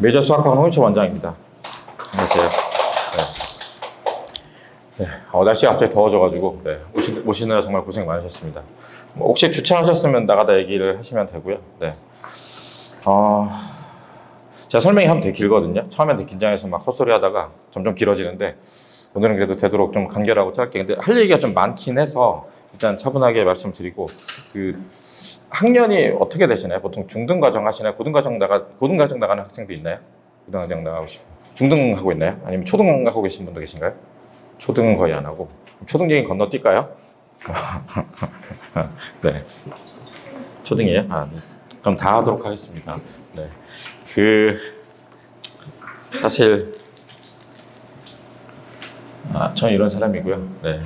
메이저 수학학원 홍인철 원장입니다. 안녕하세요. 네. 날씨가 갑자기 더워져가지고 오시느라 정말 고생 많으셨습니다. 혹시 주차하셨으면 나가다 얘기를 하시면 되고요. 네. 제가 설명이 하면 되게 길거든요. 처음엔 되게 긴장해서 막 헛소리 하다가 점점 길어지는데 오늘은 그래도 되도록 좀 간결하고 짧게. 근데 할 얘기가 좀 많긴 해서 일단 차분하게 말씀드리고, 학년이 어떻게 되시나요? 보통 중등과정 하시나요? 고등과정 나가는 학생도 있나요? 고등과정 나가고 싶고 중등 하고 있나요? 아니면 초등 하고 계신 분도 계신가요? 초등은 거의 안 하고. 초등 얘기 건너뛸까요? 네. 초등이에요? 그럼 다 하도록 하겠습니다. 네. 사실 저는 이런 사람이고요. 네.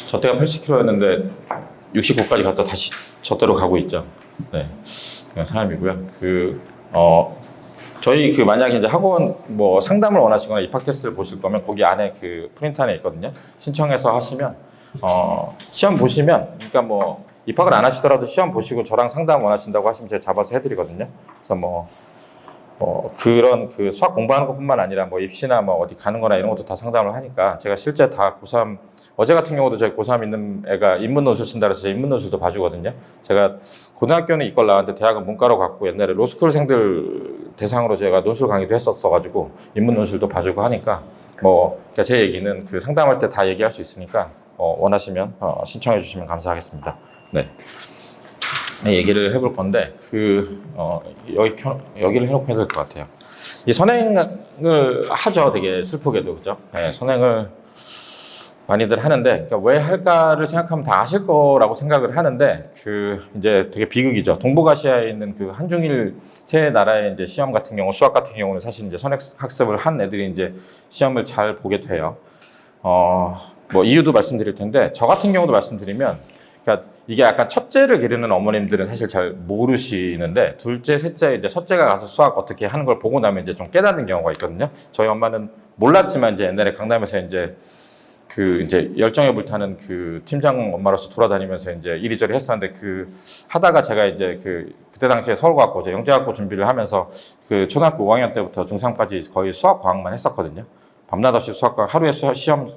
저 때가 80kg였는데 69까지 갔다 다시 저대로 가고 있죠. 네. 그런 사람이고요. 저희 만약에 이제 학원 상담을 원하시거나 입학 테스트를 보실 거면 거기 안에 프린트 안에 있거든요. 신청해서 하시면 시험 보시면, 그러니까 입학을 안 하시더라도 시험 보시고 저랑 상담 원하신다고 하시면 제가 잡아서 해드리거든요. 그래서 그런 수학 공부하는 것뿐만 아니라 입시나 어디 가는 거나 이런 것도 다 상담을 하니까, 제가 실제 다 고3, 어제 같은 경우도 저희 고3 있는 애가 인문 논술 쓴다 그래서 제가 인문 논술도 봐주거든요. 제가 고등학교는 이걸 나왔는데 대학은 문과로 갔고, 옛날에 로스쿨생들 대상으로 제가 논술 강의도 했었어가지고 인문 논술도 봐주고 하니까, 그러니까 제 얘기는 상담할 때 다 얘기할 수 있으니까 원하시면 신청해 주시면 감사하겠습니다. 네. 얘기를 해볼 건데, 여기를 해놓고 해야 될 것 같아요. 이 선행을 하죠, 되게 슬프게도. 그죠? 네, 선행을 많이들 하는데, 그러니까 왜 할까를 생각하면 다 아실 거라고 생각을 하는데, 이제 되게 비극이죠. 동북아시아에 있는 한중일 세 나라의 이제 시험 같은 경우, 수학 같은 경우는 사실 이제 선행 학습을 한 애들이 이제 시험을 잘 보게 돼요. 이유도 말씀드릴 텐데, 저 같은 경우도 말씀드리면, 그러니까 이게 약간 첫째를 기르는 어머님들은 사실 잘 모르시는데, 둘째, 셋째, 이제 첫째가 가서 수학 어떻게 하는 걸 보고 나면 이제 좀 깨닫는 경우가 있거든요. 저희 엄마는 몰랐지만 이제 옛날에 강남에서 이제 열정에 불타는 팀장 엄마로서 돌아다니면서 이제 이리저리 했었는데, 하다가 제가 이제 그때 당시에 서울과학고, 영재학고 준비를 하면서 초등학교 5학년 때부터 중3까지 거의 수학 과학만 했었거든요. 밤낮 없이 수학 하루에 수학 시험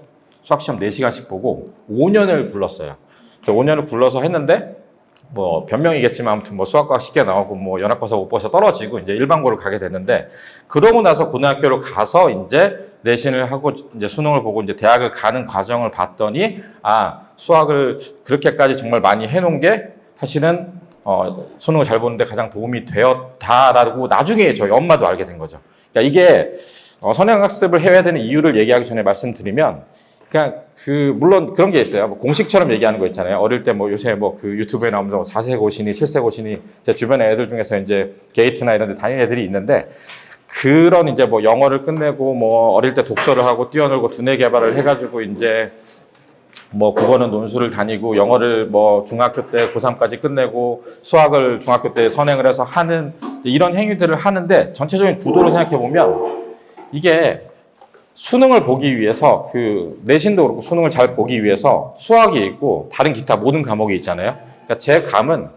4시간씩 보고 5년을 불렀어요. 5년을 굴러서 했는데, 변명이겠지만 아무튼 수학과학 쉽게 나오고 연합고사 못 봐서 떨어지고 이제 일반고를 가게 됐는데, 그러고 나서 고등학교를 가서 이제 내신을 하고 이제 수능을 보고 이제 대학을 가는 과정을 봤더니, 수학을 그렇게까지 정말 많이 해놓은 게 사실은 수능을 잘 보는데 가장 도움이 되었다라고 나중에 저희 엄마도 알게 된 거죠. 그러니까 이게 선행학습을 해야 되는 이유를 얘기하기 전에 말씀드리면, 그냥 물론 그런 게 있어요. 공식처럼 얘기하는 거 있잖아요. 어릴 때 요새 유튜브에 나오면서 4세 고시니 7세 고시니, 제 주변에 애들 중에서 이제 게이트나 이런 데 다니는 애들이 있는데, 그런 이제 영어를 끝내고 어릴 때 독서를 하고 뛰어놀고 두뇌 개발을 해가지고 이제 국어는 논술을 다니고, 영어를 중학교 때 고3까지 끝내고, 수학을 중학교 때 선행을 해서 하는 이런 행위들을 하는데, 전체적인 구도를 생각해 보면 이게 수능을 보기 위해서, 내신도 그렇고 수능을 잘 보기 위해서 수학이 있고 다른 기타 모든 과목이 있잖아요. 그러니까 제 감은,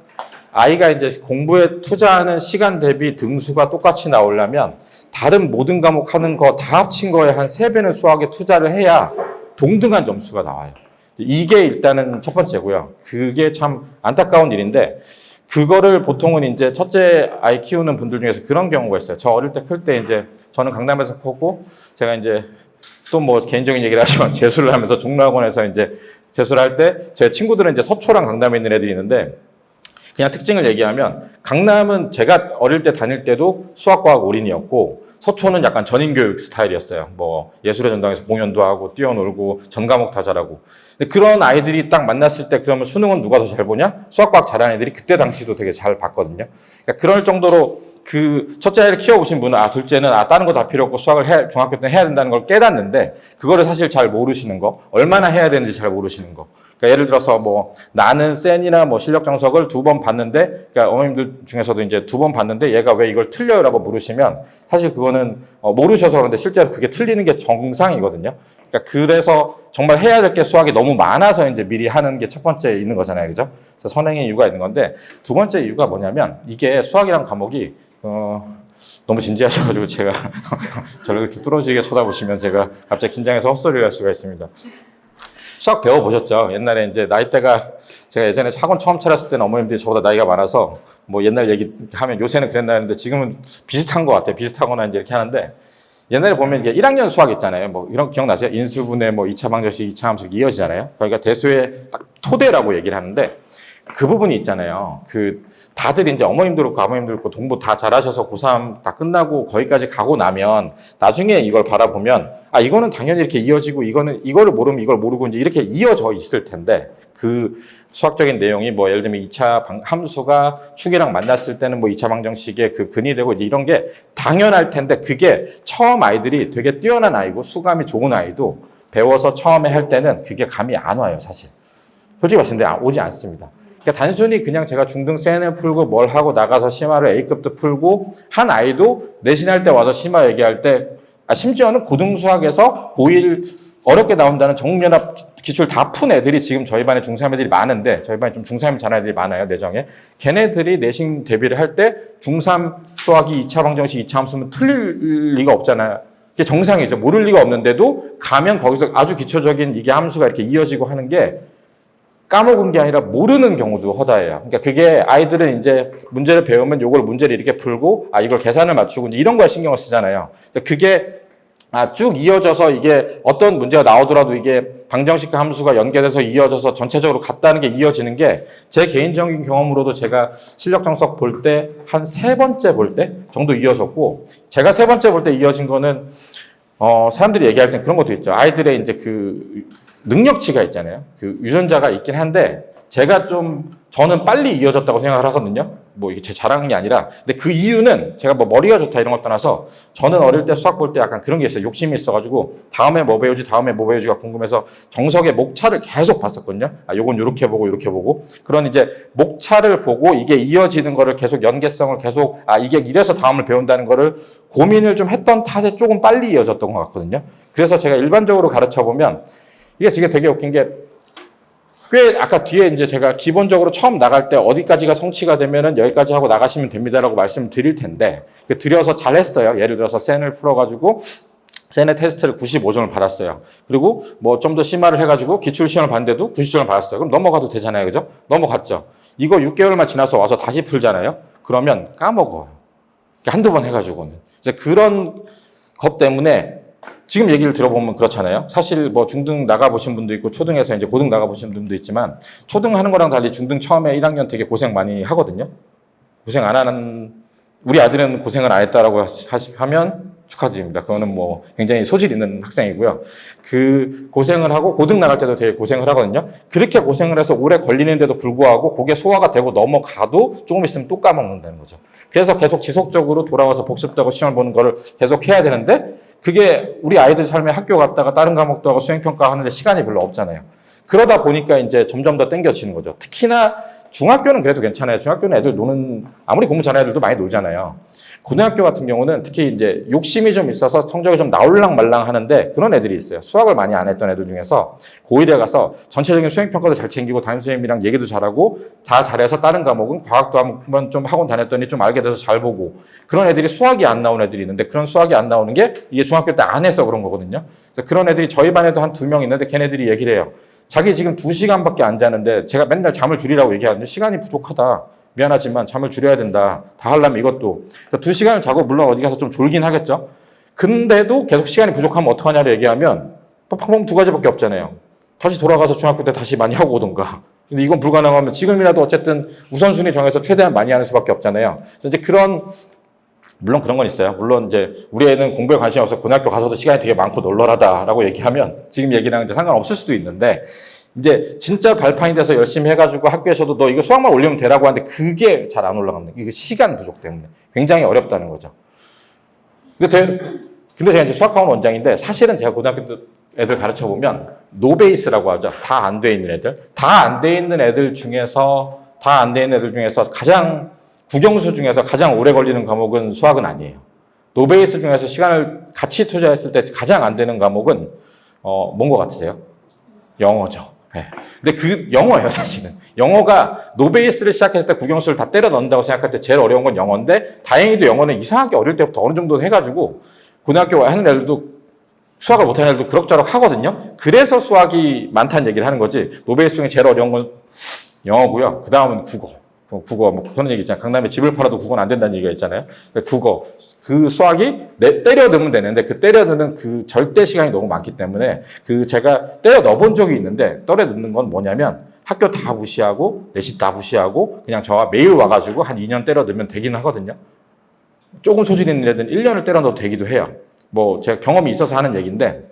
아이가 이제 공부에 투자하는 시간 대비 등수가 똑같이 나오려면 다른 모든 과목 하는 거 다 합친 거에 한 3배는 수학에 투자를 해야 동등한 점수가 나와요. 이게 일단은 첫 번째고요. 그게 참 안타까운 일인데, 그거를 보통은 이제 첫째 아이 키우는 분들 중에서 그런 경우가 있어요. 저 어릴 때 클 때 이제 저는 강남에서 컸고, 제가 이제 또 개인적인 얘기를 하시면 재수를 하면서 종로학원에서 이제 재수를 할 때, 제 친구들은 이제 서초랑 강남에 있는 애들이 있는데, 그냥 특징을 얘기하면, 강남은 제가 어릴 때 다닐 때도 수학과학 올인이었고, 서초는 약간 전인교육 스타일이었어요. 예술의 전당에서 공연도 하고 뛰어놀고 전 과목 다 잘하고. 근데 그런 아이들이 딱 만났을 때, 그러면 수능은 누가 더 잘 보냐? 수학과학 잘하는 애들이 그때 당시도 되게 잘 봤거든요. 그러니까 그럴 정도로 첫째 아이를 키워보신 분은, 둘째는 다른 거 다 필요 없고 수학을 중학교 때 해야 된다는 걸 깨닫는데, 그거를 사실 잘 모르시는 거, 얼마나 해야 되는지 잘 모르시는 거. 그러니까 예를 들어서 나는 센이나 실력 정석을 2번 봤는데, 그러니까 어머님들 중에서도 이제 2번 봤는데 얘가 왜 이걸 틀려요라고 물으시면, 사실 그거는 모르셔서 그런데 실제로 그게 틀리는 게 정상이거든요. 그러니까 그래서 정말 해야 될 게 수학이 너무 많아서 이제 미리 하는 게 첫 번째 있는 거잖아요. 그죠? 그래서 선행의 이유가 있는 건데, 두 번째 이유가 뭐냐면, 이게 수학이란 과목이 너무 진지하셔가지고 제가 저를 이렇게 뚫어지게 쳐다보시면 제가 갑자기 긴장해서 헛소리를 할 수가 있습니다. 수학 배워보셨죠? 옛날에 이제 나이대가 제가 예전에 학원 처음 차렸을 때는 어머님들이 저보다 나이가 많아서 뭐 옛날 얘기하면 요새는 그랬나 했는데 지금은 비슷한 것 같아요. 비슷하거나 이제 이렇게 하는데 옛날에 보면 이게 1학년 수학 있잖아요. 뭐 이런 거 기억나세요? 인수분해, 뭐 2차 방정식, 2차 함수 이어지잖아요. 그러니까 대수의 딱 토대라고 얘기를 하는데 그 부분이 있잖아요. 다들 이제 어머님도 그렇고 아버님도 그렇고 공부 다 잘하셔서 고3 다 끝나고 거기까지 가고 나면 나중에 이걸 바라보면 아, 이거는 당연히 이렇게 이어지고 이거를 모르면 이걸 모르고 이제 이렇게 이어져 있을 텐데 그 수학적인 내용이 뭐 예를 들면 2차 함수가 축이랑 만났을 때는 뭐 2차 방정식의 그 근이 되고 이런 게 당연할 텐데 그게 처음 아이들이 되게 뛰어난 아이고 수감이 좋은 아이도 배워서 처음에 할 때는 그게 감이 안 와요, 사실. 솔직히 말씀드리면 오지 않습니다. 그러니까 단순히 그냥 제가 중등 세네 풀고 뭘 하고 나가서 심화를 A급도 풀고 한 아이도 내신할 때 와서 심화 얘기할 때 심지어는 고등수학에서 고1 어렵게 나온다는 정문연합 기출 다 푼 애들이 지금 저희 반에 중3 애들이 많은데 저희 반에 좀 중3이 잘하는 애들이 많아요, 내정에. 걔네들이 내신 대비를 할 때 중3 수학이 2차 방정식, 2차 함수면 틀릴 리가 없잖아요. 그게 정상이죠. 모를 리가 없는데도 가면 거기서 아주 기초적인 이게 함수가 이렇게 이어지고 하는 게 까먹은 게 아니라 모르는 경우도 허다해요. 그러니까 그게 아이들은 이제 문제를 배우면 요걸 문제를 이렇게 풀고 이걸 계산을 맞추고 이런 거에 신경을 쓰잖아요. 그게 쭉 이어져서 이게 어떤 문제가 나오더라도 이게 방정식 함수가 연계돼서 이어져서 전체적으로 같다는 게 이어지는 게 제 개인적인 경험으로도 제가 실력 정석 볼 때 한 3번째 볼 때 정도 이어졌고 제가 3번째 볼 때 이어진 거는 사람들이 얘기할 때 그런 것도 있죠. 아이들의 이제 그 능력치가 있잖아요. 그 유전자가 있긴 한데 저는 빨리 이어졌다고 생각을 하거든요. 뭐 이게 제 자랑이 아니라. 근데 그 이유는 제가 뭐 머리가 좋다 이런 것 떠나서 저는 어릴 때 수학 볼 때 약간 그런 게 있어요. 욕심이 있어가지고 다음에 뭐 배우지가 궁금해서 정석의 목차를 계속 봤었거든요. 요건 요렇게 보고 요렇게 보고. 그런 이제 목차를 보고 이게 이어지는 거를 계속 연계성을 계속 이게 이래서 다음을 배운다는 거를 고민을 좀 했던 탓에 조금 빨리 이어졌던 것 같거든요. 그래서 제가 일반적으로 가르쳐 보면 이게 지금 되게 웃긴 게 꽤 아까 뒤에 이제 제가 기본적으로 처음 나갈 때 어디까지가 성취가 되면은 여기까지 하고 나가시면 됩니다라고 말씀을 드릴 텐데 드려서 잘했어요. 예를 들어서 센을 풀어가지고 센의 테스트를 95점을 받았어요. 그리고 뭐 좀 더 심화를 해가지고 기출 시험을 봤는데도 90점을 받았어요. 그럼 넘어가도 되잖아요, 그죠? 넘어갔죠. 이거 6개월만 지나서 와서 다시 풀잖아요. 그러면 까먹어요. 한두 번 해가지고는 이제 그런 것 때문에. 지금 얘기를 들어보면 그렇잖아요. 사실 뭐 중등 나가보신 분도 있고 초등에서 이제 고등 나가보신 분도 있지만 초등 하는 거랑 달리 중등 처음에 1학년 되게 고생 많이 하거든요. 고생 안 하는 우리 아들은 고생을 안 했다라고 하면 축하드립니다. 그거는 뭐 굉장히 소질 있는 학생이고요. 그 고생을 하고 고등 나갈 때도 되게 고생을 하거든요. 그렇게 고생을 해서 오래 걸리는데도 불구하고 그게 소화가 되고 넘어가도 조금 있으면 또 까먹는다는 거죠. 그래서 계속 지속적으로 돌아와서 복습하고 시험을 보는 거를 계속 해야 되는데 그게 우리 아이들 삶에 학교 갔다가 다른 과목도 하고 수행평가 하는데 시간이 별로 없잖아요. 그러다 보니까 이제 점점 더 땡겨지는 거죠. 특히나 중학교는 그래도 괜찮아요. 중학교는 애들 아무리 공부 잘하는 애들도 많이 놀잖아요. 고등학교 같은 경우는 특히 이제 욕심이 좀 있어서 성적이 좀 나올랑 말랑 하는데 그런 애들이 있어요. 수학을 많이 안 했던 애들 중에서 고1에 가서 전체적인 수행평가도 잘 챙기고 담임선생님이랑 얘기도 잘하고 다 잘해서 다른 과목은 과학도 한번 좀 학원 다녔더니 좀 알게 돼서 잘 보고 그런 애들이 수학이 안 나오는 애들이 있는데 그런 수학이 안 나오는 게 이게 중학교 때 안 해서 그런 거거든요. 그래서 그런 애들이 저희 반에도 한 2명 있는데 걔네들이 얘기를 해요. 자기 지금 2시간밖에 안 자는데 제가 맨날 잠을 줄이라고 얘기하는데 시간이 부족하다. 미안하지만 잠을 줄여야 된다. 다 하려면 이것도. 2시간을 자고 물론 어디 가서 좀 졸긴 하겠죠. 근데도 계속 시간이 부족하면 어떡하냐를 얘기하면 방법 2가지밖에 없잖아요. 다시 돌아가서 중학교 때 다시 많이 하고 오던가. 근데 이건 불가능하면 지금이라도 어쨌든 우선순위 정해서 최대한 많이 하는 수밖에 없잖아요. 그래서 이제 물론 그런 건 있어요. 물론 이제 우리 애는 공부에 관심이 없어서 고등학교 가서도 시간이 되게 많고 널널하다라고 얘기하면 지금 얘기랑 이제 상관없을 수도 있는데 이제 진짜 발판이 돼서 열심히 해가지고 학교에서도 너 이거 수학만 올리면 되라고 하는데 그게 잘 안 올라갑니다. 이게 시간 부족 때문에 굉장히 어렵다는 거죠. 근데 제가 이제 수학학원 원장인데 사실은 제가 고등학교 때 애들 가르쳐 보면 노베이스라고 하죠. 다 안 돼 있는 애들. 다 안 돼 있는 애들 중에서 가장 국영수 중에서 가장 오래 걸리는 과목은 수학은 아니에요. 노베이스 중에서 시간을 같이 투자했을 때 가장 안 되는 과목은 뭔 것 같으세요? 영어죠. 네. 근데 그 영어예요, 사실은. 영어가 노베이스를 시작했을 때 국영수를 다 때려 넣는다고 생각할 때 제일 어려운 건 영어인데 다행히도 영어는 이상하게 어릴 때부터 어느 정도 해가지고 고등학교 하는 애들도 수학을 못하는 애들도 그럭저럭 하거든요. 그래서 수학이 많다는 얘기를 하는 거지. 노베이스 중에 제일 어려운 건 영어고요. 그 다음은 국어. 국어, 뭐 그런 얘기 있잖아요. 강남에 집을 팔아도 국어는 안 된다는 얘기가 있잖아요. 국어. 그 수학이 때려 넣으면 되는데 그 때려 넣는 그 절대 시간이 너무 많기 때문에 그 제가 때려 넣어본 적이 있는데 때려 넣는 건 뭐냐면 학교 다 무시하고 내신 다 무시하고 그냥 저와 매일 와가지고 한 2년 때려 넣으면 되기는 하거든요. 조금 소질 있는 애들은 1년을 때려 넣어도 되기도 해요. 뭐 제가 경험이 있어서 하는 얘기인데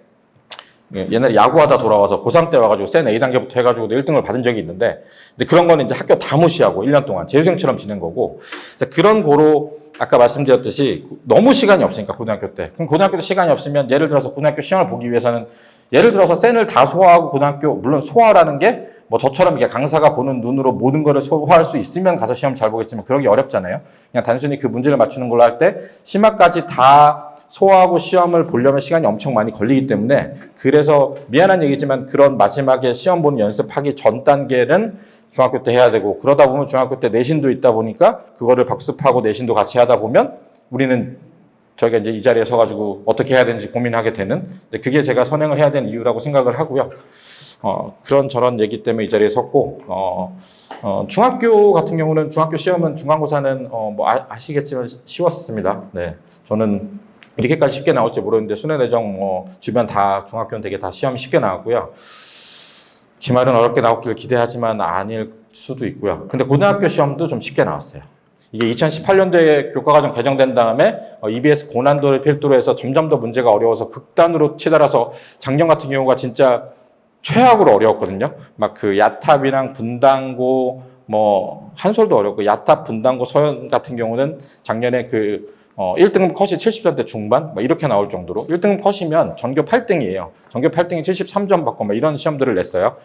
옛날에 야구하다 돌아와서 고3 때 와가지고 센 A단계부터 해가지고 1등을 받은 적이 있는데 근데 그런 거는 이제 학교 다 무시하고 1년 동안 재수생처럼 지낸 거고 그래서 그런 거로 아까 말씀드렸듯이 너무 시간이 없으니까 고등학교 때 그럼 고등학교 때 시간이 없으면 예를 들어서 고등학교 시험을 보기 위해서는 예를 들어서 센을 다 소화하고 고등학교 물론 소화라는 게 뭐 저처럼 이렇게 강사가 보는 눈으로 모든 거를 소화할 수 있으면 가서 시험 잘 보겠지만 그러기 어렵잖아요. 그냥 단순히 그 문제를 맞추는 걸로 할 때 심화까지 다 소화하고 시험을 보려면 시간이 엄청 많이 걸리기 때문에 그래서 미안한 얘기지만 그런 마지막에 시험 보는 연습하기 전 단계는 중학교 때 해야 되고 그러다 보면 중학교 때 내신도 있다 보니까 그거를 복습하고 내신도 같이 하다 보면 우리는 저희가 이제 이 자리에 서가지고 어떻게 해야 되는지 고민하게 되는 그게 제가 선행을 해야 되는 이유라고 생각을 하고요. 그런 저런 얘기 때문에 이 자리에 섰고 중학교 같은 경우는 중학교 시험은 중간고사는 뭐 아시겠지만 쉬웠습니다. 네, 저는 이렇게까지 쉽게 나올지 모르는데 순회내정 뭐 주변 다 중학교는 되게 다 시험이 쉽게 나왔고요. 기말은 어렵게 나왔기를 기대하지만 아닐 수도 있고요. 근데 고등학교 시험도 좀 쉽게 나왔어요. 이게 2018년도에 교과과정 개정된 다음에 EBS 고난도를 필두로 해서 점점 더 문제가 어려워서 극단으로 치달아서 작년 같은 경우가 진짜 최악으로 어려웠거든요. 막 그 야탑이랑 분당고 뭐 한솔도 어렵고 야탑, 분당고, 서현 같은 경우는 작년에 그 1등급 컷이 70점대 중반 막 이렇게 나올 정도로 1등급 컷이면 전교 8등이에요. 전교 8등이 73점 받고 막 이런 시험들을 냈어요.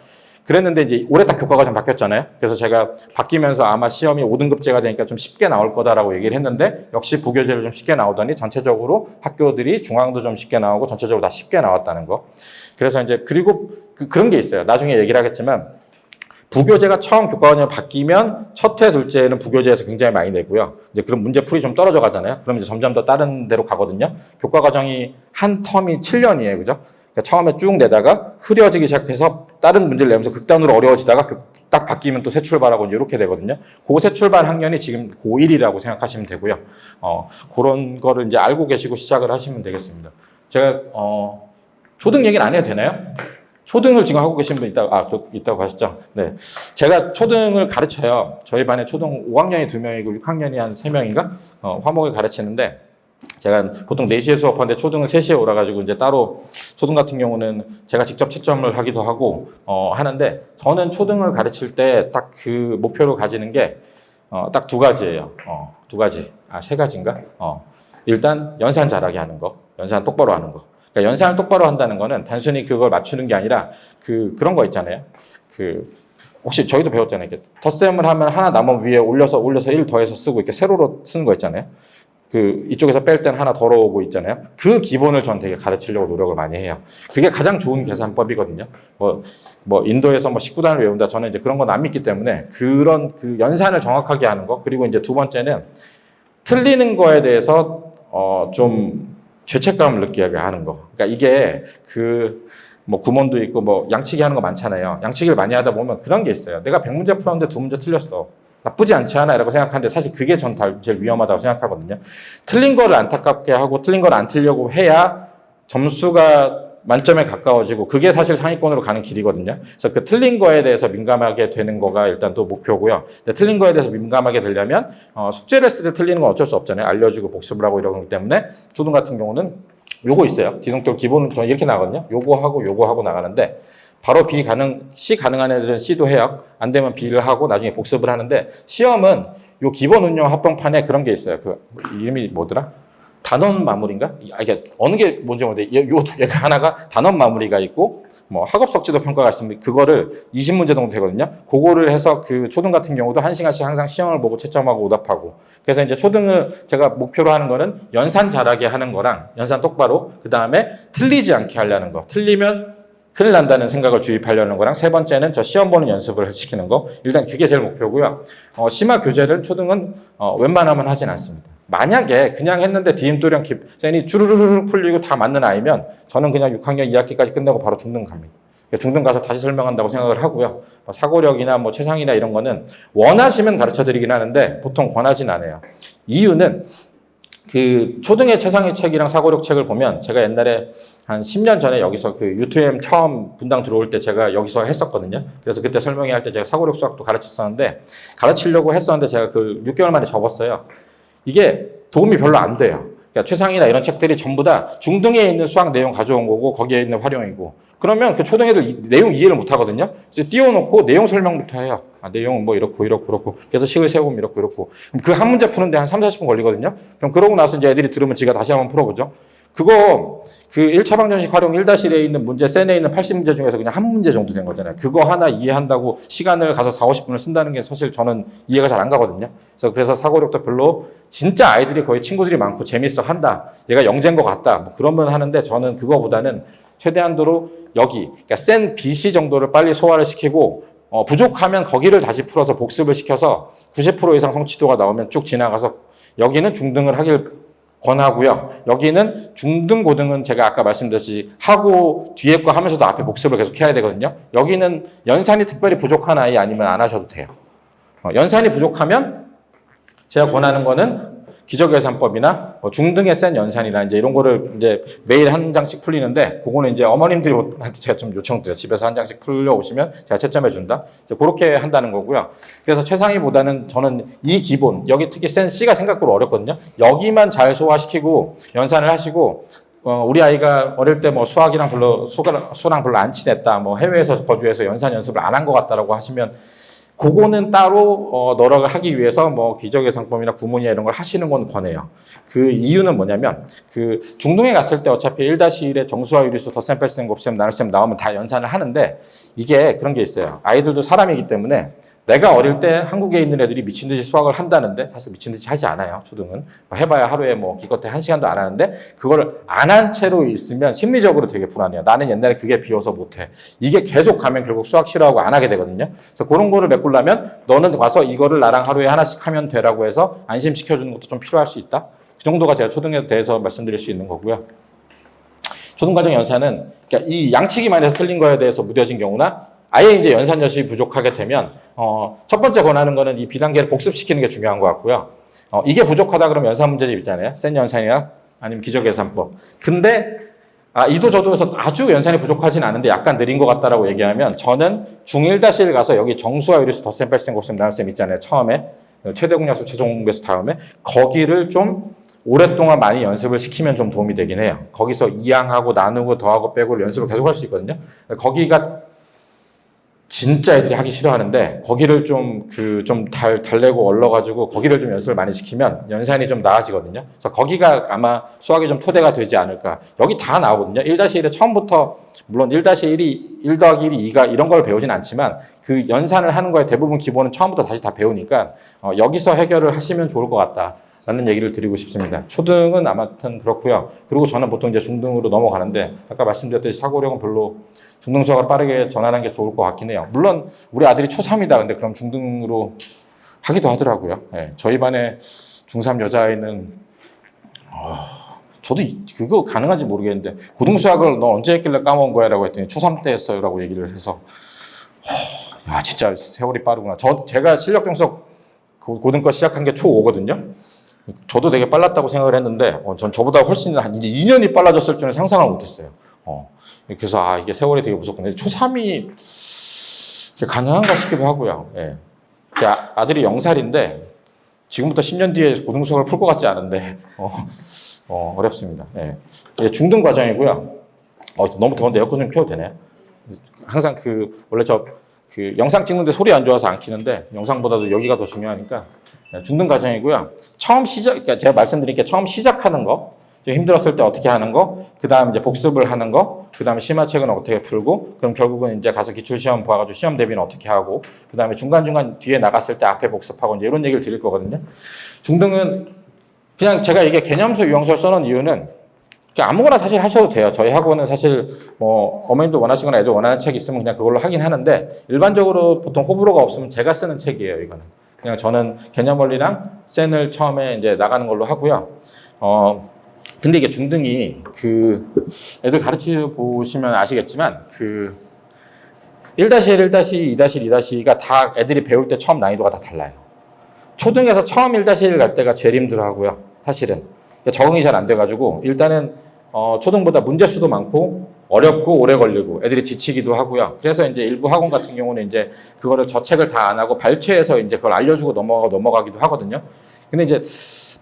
그랬는데 이제 올해 딱 교과가 좀 바뀌었잖아요. 그래서 제가 바뀌면서 아마 시험이 5등급제가 되니까 좀 쉽게 나올 거다라고 얘기를 했는데 역시 부교재를 좀 쉽게 나오더니 전체적으로 학교들이 중앙도 좀 쉽게 나오고 전체적으로 다 쉽게 나왔다는 거. 그래서 이제 그리고 그런 게 있어요. 나중에 얘기를 하겠지만 부교재가 처음 교과과정이 바뀌면 첫 해, 둘째 해는 부교재에서 굉장히 많이 내고요. 이제 그런 문제풀이 좀 떨어져 가잖아요. 그럼 이제 점점 더 다른 데로 가거든요. 교과과정이 한 텀이 7년이에요. 그죠? 그러니까 처음에 쭉 내다가 흐려지기 시작해서 다른 문제를 내면서 극단으로 어려워지다가 딱 바뀌면 또 새 출발하고 이렇게 되거든요. 그 새 출발 학년이 지금 고1이라고 생각하시면 되고요. 그런 거를 이제 알고 계시고 시작을 하시면 되겠습니다. 제가, 초등 얘기는 안 해도 되나요? 초등을 지금 하고 계신 분 있다고 하셨죠? 네. 제가 초등을 가르쳐요. 저희 반에 초등 5학년이 2명이고 6학년이 한 3명인가? 화목을 가르치는데, 제가 보통 4시에 수업하는데 초등은 3시에 오라가지고 이제 따로 초등 같은 경우는 제가 직접 채점을 하기도 하고, 하는데, 저는 초등을 가르칠 때 딱 그 목표로 가지는 게, 딱 2가지예요. 2가지. 3가지인가? 일단 연산 잘하게 하는 거. 연산 똑바로 하는 거. 그러니까 연산을 똑바로 한다는 거는 단순히 그걸 맞추는 게 아니라 그런 거 있잖아요. 혹시 저희도 배웠잖아요. 이렇게 덧셈을 하면 하나 남은 위에 올려서 1 더해서 쓰고 이렇게 세로로 쓰는 거 있잖아요. 이쪽에서 뺄 때는 하나 덜어오고 있잖아요. 그 기본을 전 되게 가르치려고 노력을 많이 해요. 그게 가장 좋은 계산법이거든요. 뭐 인도에서 뭐 19단을 외운다. 저는 이제 그런 건 안 믿기 때문에 그런 연산을 정확하게 하는 거. 그리고 이제 2번째는 틀리는 거에 대해서 좀 죄책감을 느끼게 하는 거. 그러니까 이게 뭐 구몬도 있고 뭐 양치기 하는 거 많잖아요. 양치기를 많이 하다 보면 그런 게 있어요. 내가 100문제 풀었는데 2문제 틀렸어. 나쁘지 않지 않아? 라고 생각하는데 사실 그게 전 제일 위험하다고 생각하거든요. 틀린 거를 안타깝게 하고 틀린 걸 안 틀려고 해야 점수가 만점에 가까워지고 그게 사실 상위권으로 가는 길이거든요. 그래서 그 틀린 거에 대해서 민감하게 되는 거가 일단 또 목표고요. 근데 틀린 거에 대해서 민감하게 되려면 숙제를 했을 때 틀리는 건 어쩔 수 없잖아요. 알려주고 복습을 하고 이러기 때문에 초등 같은 경우는 요거 있어요. 기동적 기본은 저는 이렇게 나거든요. 요거 하고 나가는데 바로 C 가능한 애들은 C도 해요. 안 되면 B를 하고 나중에 복습을 하는데 시험은 요 기본 운영 합병판에 그런 게 있어요. 이름이 뭐더라? 단원 마무리인가? 이게 어느 게 뭔지 모르겠는데 요 두 개가 하나가 단원 마무리가 있고 뭐 학업 석지도 평가가 있습니다. 그거를 20문제 정도 되거든요. 그거를 해서 초등 같은 경우도 1시간씩 항상 시험을 보고 채점하고 오답하고. 그래서 이제 초등을 제가 목표로 하는 거는 연산 잘하게 하는 거랑 연산 똑바로 그다음에 틀리지 않게 하려는 거. 틀리면 큰일 난다는 생각을 주입하려는 거랑 세 번째는 저 시험 보는 연습을 시키는 거. 일단 그게 제일 목표고요. 심화 교재를 초등은 웬만하면 하진 않습니다. 만약에 그냥 했는데 디딤돌이랑 쌤이 주르르르 풀리고 다 맞는 아이면 저는 그냥 6학년 2학기까지 끝내고 바로 중등 갑니다. 중등 가서 다시 설명한다고 생각을 하고요. 사고력이나 뭐 최상이나 이런 거는 원하시면 가르쳐 드리긴 하는데 보통 권하진 않아요. 이유는 그 초등의 최상위 책이랑 사고력 책을 보면 제가 옛날에 한 10년 전에 여기서 그 U2M 처음 분당 들어올 때 제가 여기서 했었거든요. 그래서 그때 설명회 할 때 제가 사고력 수학도 가르쳤었는데 가르치려고 했었는데 제가 그 6개월 만에 접었어요. 이게 도움이 별로 안 돼요. 그러니까 최상위나 이런 책들이 전부 다 중등에 있는 수학 내용 가져온 거고 거기에 있는 활용이고 그러면 그 초등애들 내용 이해를 못 하거든요. 그래서 띄워놓고 내용 설명부터 해요. 내용은 뭐 이렇고 그렇고 그래서 식을 세우면 이렇고 그 한 문제 푸는데 한 3, 40분 걸리거든요. 그럼 그러고 나서 이제 애들이 들으면 지가 다시 한번 풀어보죠. 그거 그 1차 방정식 활용 1-1에 있는 문제, 센에 있는 80문제 중에서 그냥 한 문제 정도 된 거잖아요. 그거 하나 이해한다고 시간을 가서 4, 50분을 쓴다는 게 사실 저는 이해가 잘 안 가거든요. 그래서 사고력도 별로 진짜 아이들이 거의 친구들이 많고 재밌어 한다. 얘가 영재인 것 같다. 뭐 그러면 하는데 저는 그거보다는 최대한도로 여기 그러니까 센 BC 정도를 빨리 소화를 시키고 부족하면 거기를 다시 풀어서 복습을 시켜서 90% 이상 성취도가 나오면 쭉 지나가서 여기는 중등을 하길 권하고요. 여기는 중등, 고등은 제가 아까 말씀드렸듯이 하고 뒤에 거 하면서도 앞에 복습을 계속 해야 되거든요. 여기는 연산이 특별히 부족한 아이 아니면 안 하셔도 돼요. 연산이 부족하면 제가 권하는 거는 기저계산법이나 중등의 센 연산이나 이제 이런 거를 이제 매일 한 장씩 풀리는데 그거는 이제 어머님들한테 제가 좀 요청드려요. 집에서 한 장씩 풀려 오시면 제가 채점해 준다. 이제 그렇게 한다는 거고요. 그래서 최상위보다는 저는 이 기본 여기 특히 센 C가 생각보다 어렵거든요. 여기만 잘 소화시키고 연산을 하시고 우리 아이가 어릴 때 뭐 수학이랑 별로 수랑 별로 안 친했다. 뭐 해외에서 거주해서 연산 연습을 안 한 것 같다라고 하시면 그거는 따로 너락을 하기 위해서 뭐 기저계산법이나 구문이나 이런 걸 하시는 건 권해요. 그 이유는 뭐냐면 그 중등에 갔을 때 어차피 1-1의 정수와 유리수, 덧셈, 뺄셈, 곱셈, 나눗셈 나오면 다 연산을 하는데 이게 그런 게 있어요. 아이들도 사람이기 때문에 내가 어릴 때 한국에 있는 애들이 미친 듯이 수학을 한다는데 사실 미친 듯이 하지 않아요. 초등은 해봐야 하루에 뭐 기껏해 1시간도 안 하는데 그걸 안 한 채로 있으면 심리적으로 되게 불안해요. 나는 옛날에 그게 비워서 못해. 이게 계속 가면 결국 수학 싫어하고 안 하게 되거든요. 그래서 그런 거를 메꾸려면 너는 와서 이거를 나랑 하루에 하나씩 하면 되라고 해서 안심시켜주는 것도 좀 필요할 수 있다. 그 정도가 제가 초등에 대해서 말씀드릴 수 있는 거고요. 초등과정 연산은 그러니까 이 양치기 많이 해서 틀린 거에 대해서 무뎌진 경우나 아예 이제 연산 연습이 부족하게 되면 첫 번째 권하는 거는 이 비단계를 복습시키는 게 중요한 것 같고요. 이게 부족하다 그러면 연산 문제집 있잖아요. 센 연산이나 아니면 기저계산법. 근데 이도 저도 해서 아주 연산이 부족하진 않은데 약간 느린 것 같다라고 얘기하면 저는 중1-1 가서 여기 정수와 유리수, 덧셈, 뺄셈, 곱셈, 나눗셈 있잖아요. 처음에 최대 공약수, 최종 공배수 다음에 거기를 좀 오랫동안 많이 연습을 시키면 좀 도움이 되긴 해요. 거기서 이항하고 나누고 더하고 빼고 연습을 계속 할 수 있거든요. 거기가 진짜 애들이 하기 싫어하는데 거기를 좀 달래고 얼러가지고 거기를 좀 연습을 많이 시키면 연산이 좀 나아지거든요. 그래서 거기가 아마 수학의 좀 토대가 되지 않을까. 여기 다 나오거든요. 1-1에 처음부터 물론 1-1이 1 더하기 1이 2가 이런 걸 배우진 않지만 그 연산을 하는 거에 대부분 기본은 처음부터 다시 다 배우니까 여기서 해결을 하시면 좋을 것 같다. 라는 얘기를 드리고 싶습니다. 초등은 아무튼 그렇고요. 그리고 저는 보통 이제 중등으로 넘어가는데 아까 말씀드렸듯이 사고력은 별로 중등 수학을 빠르게 전환하는 게 좋을 것 같긴 해요. 물론 우리 아들이 초3이다. 근데 그럼 중등으로 하기도 하더라고요. 네, 저희 반에 중3 여자아이는 저도 그거 가능한지 모르겠는데 고등 수학을 너 언제 했길래 까먹은 거야? 라고 했더니 초3 때 했어요. 라고 얘기를 해서 야 진짜 세월이 빠르구나. 제가 실력 정석 고등 거 시작한 게 초5거든요. 저도 되게 빨랐다고 생각을 했는데 전 저보다 훨씬 한 이제 2년이 빨라졌을 줄은 상상을 못했어요. 그래서 이게 세월이 되게 무섭군요. 초3이 가능한가 싶기도 하고요. 예. 제 아들이 0살인데 지금부터 10년 뒤에 고등수학을 풀 것 같지 않은데 어렵습니다. 예. 중등 과정이고요. 너무 더운데 에어컨 좀 켜도 되나요? 항상 원래 영상 찍는데 소리 안 좋아서 안 켜는데 영상보다도 여기가 더 중요하니까 중등 과정이고요. 그러니까 제가 말씀드린 게 처음 시작하는 거, 좀 힘들었을 때 어떻게 하는 거, 그 다음 이제 복습을 하는 거, 그 다음에 심화책은 어떻게 풀고, 그럼 결국은 이제 가서 기출시험 봐가지고 시험 대비는 어떻게 하고, 그 다음에 중간중간 뒤에 나갔을 때 앞에 복습하고 이제 이런 얘기를 드릴 거거든요. 중등은 그냥 제가 이게 개념수 유형설 써놓은 이유는 그러니까 아무거나 사실 하셔도 돼요. 저희 학원은 사실 뭐 어머님도 원하시거나 애들 원하는 책 있으면 그냥 그걸로 하긴 하는데 일반적으로 보통 호불호가 없으면 제가 쓰는 책이에요. 이거는 그냥 저는 개념 원리랑 센을 처음에 이제 나가는 걸로 하고요. 근데 이게 중등이 애들 가르쳐 보시면 아시겠지만 1-1, 1-2, 2-2가 다 애들이 배울 때 처음 난이도가 다 달라요. 초등에서 처음 1-1 갈 때가 제일 힘들어 하고요. 사실은. 그러니까 적응이 잘 안 돼가지고 일단은 초등보다 문제수도 많고 어렵고 오래 걸리고 애들이 지치기도 하고요. 그래서 이제 일부 학원 같은 경우는 이제 그거를 저 책을 다 안 하고 발췌해서 이제 그걸 알려주고 넘어가기도 하거든요. 근데 이제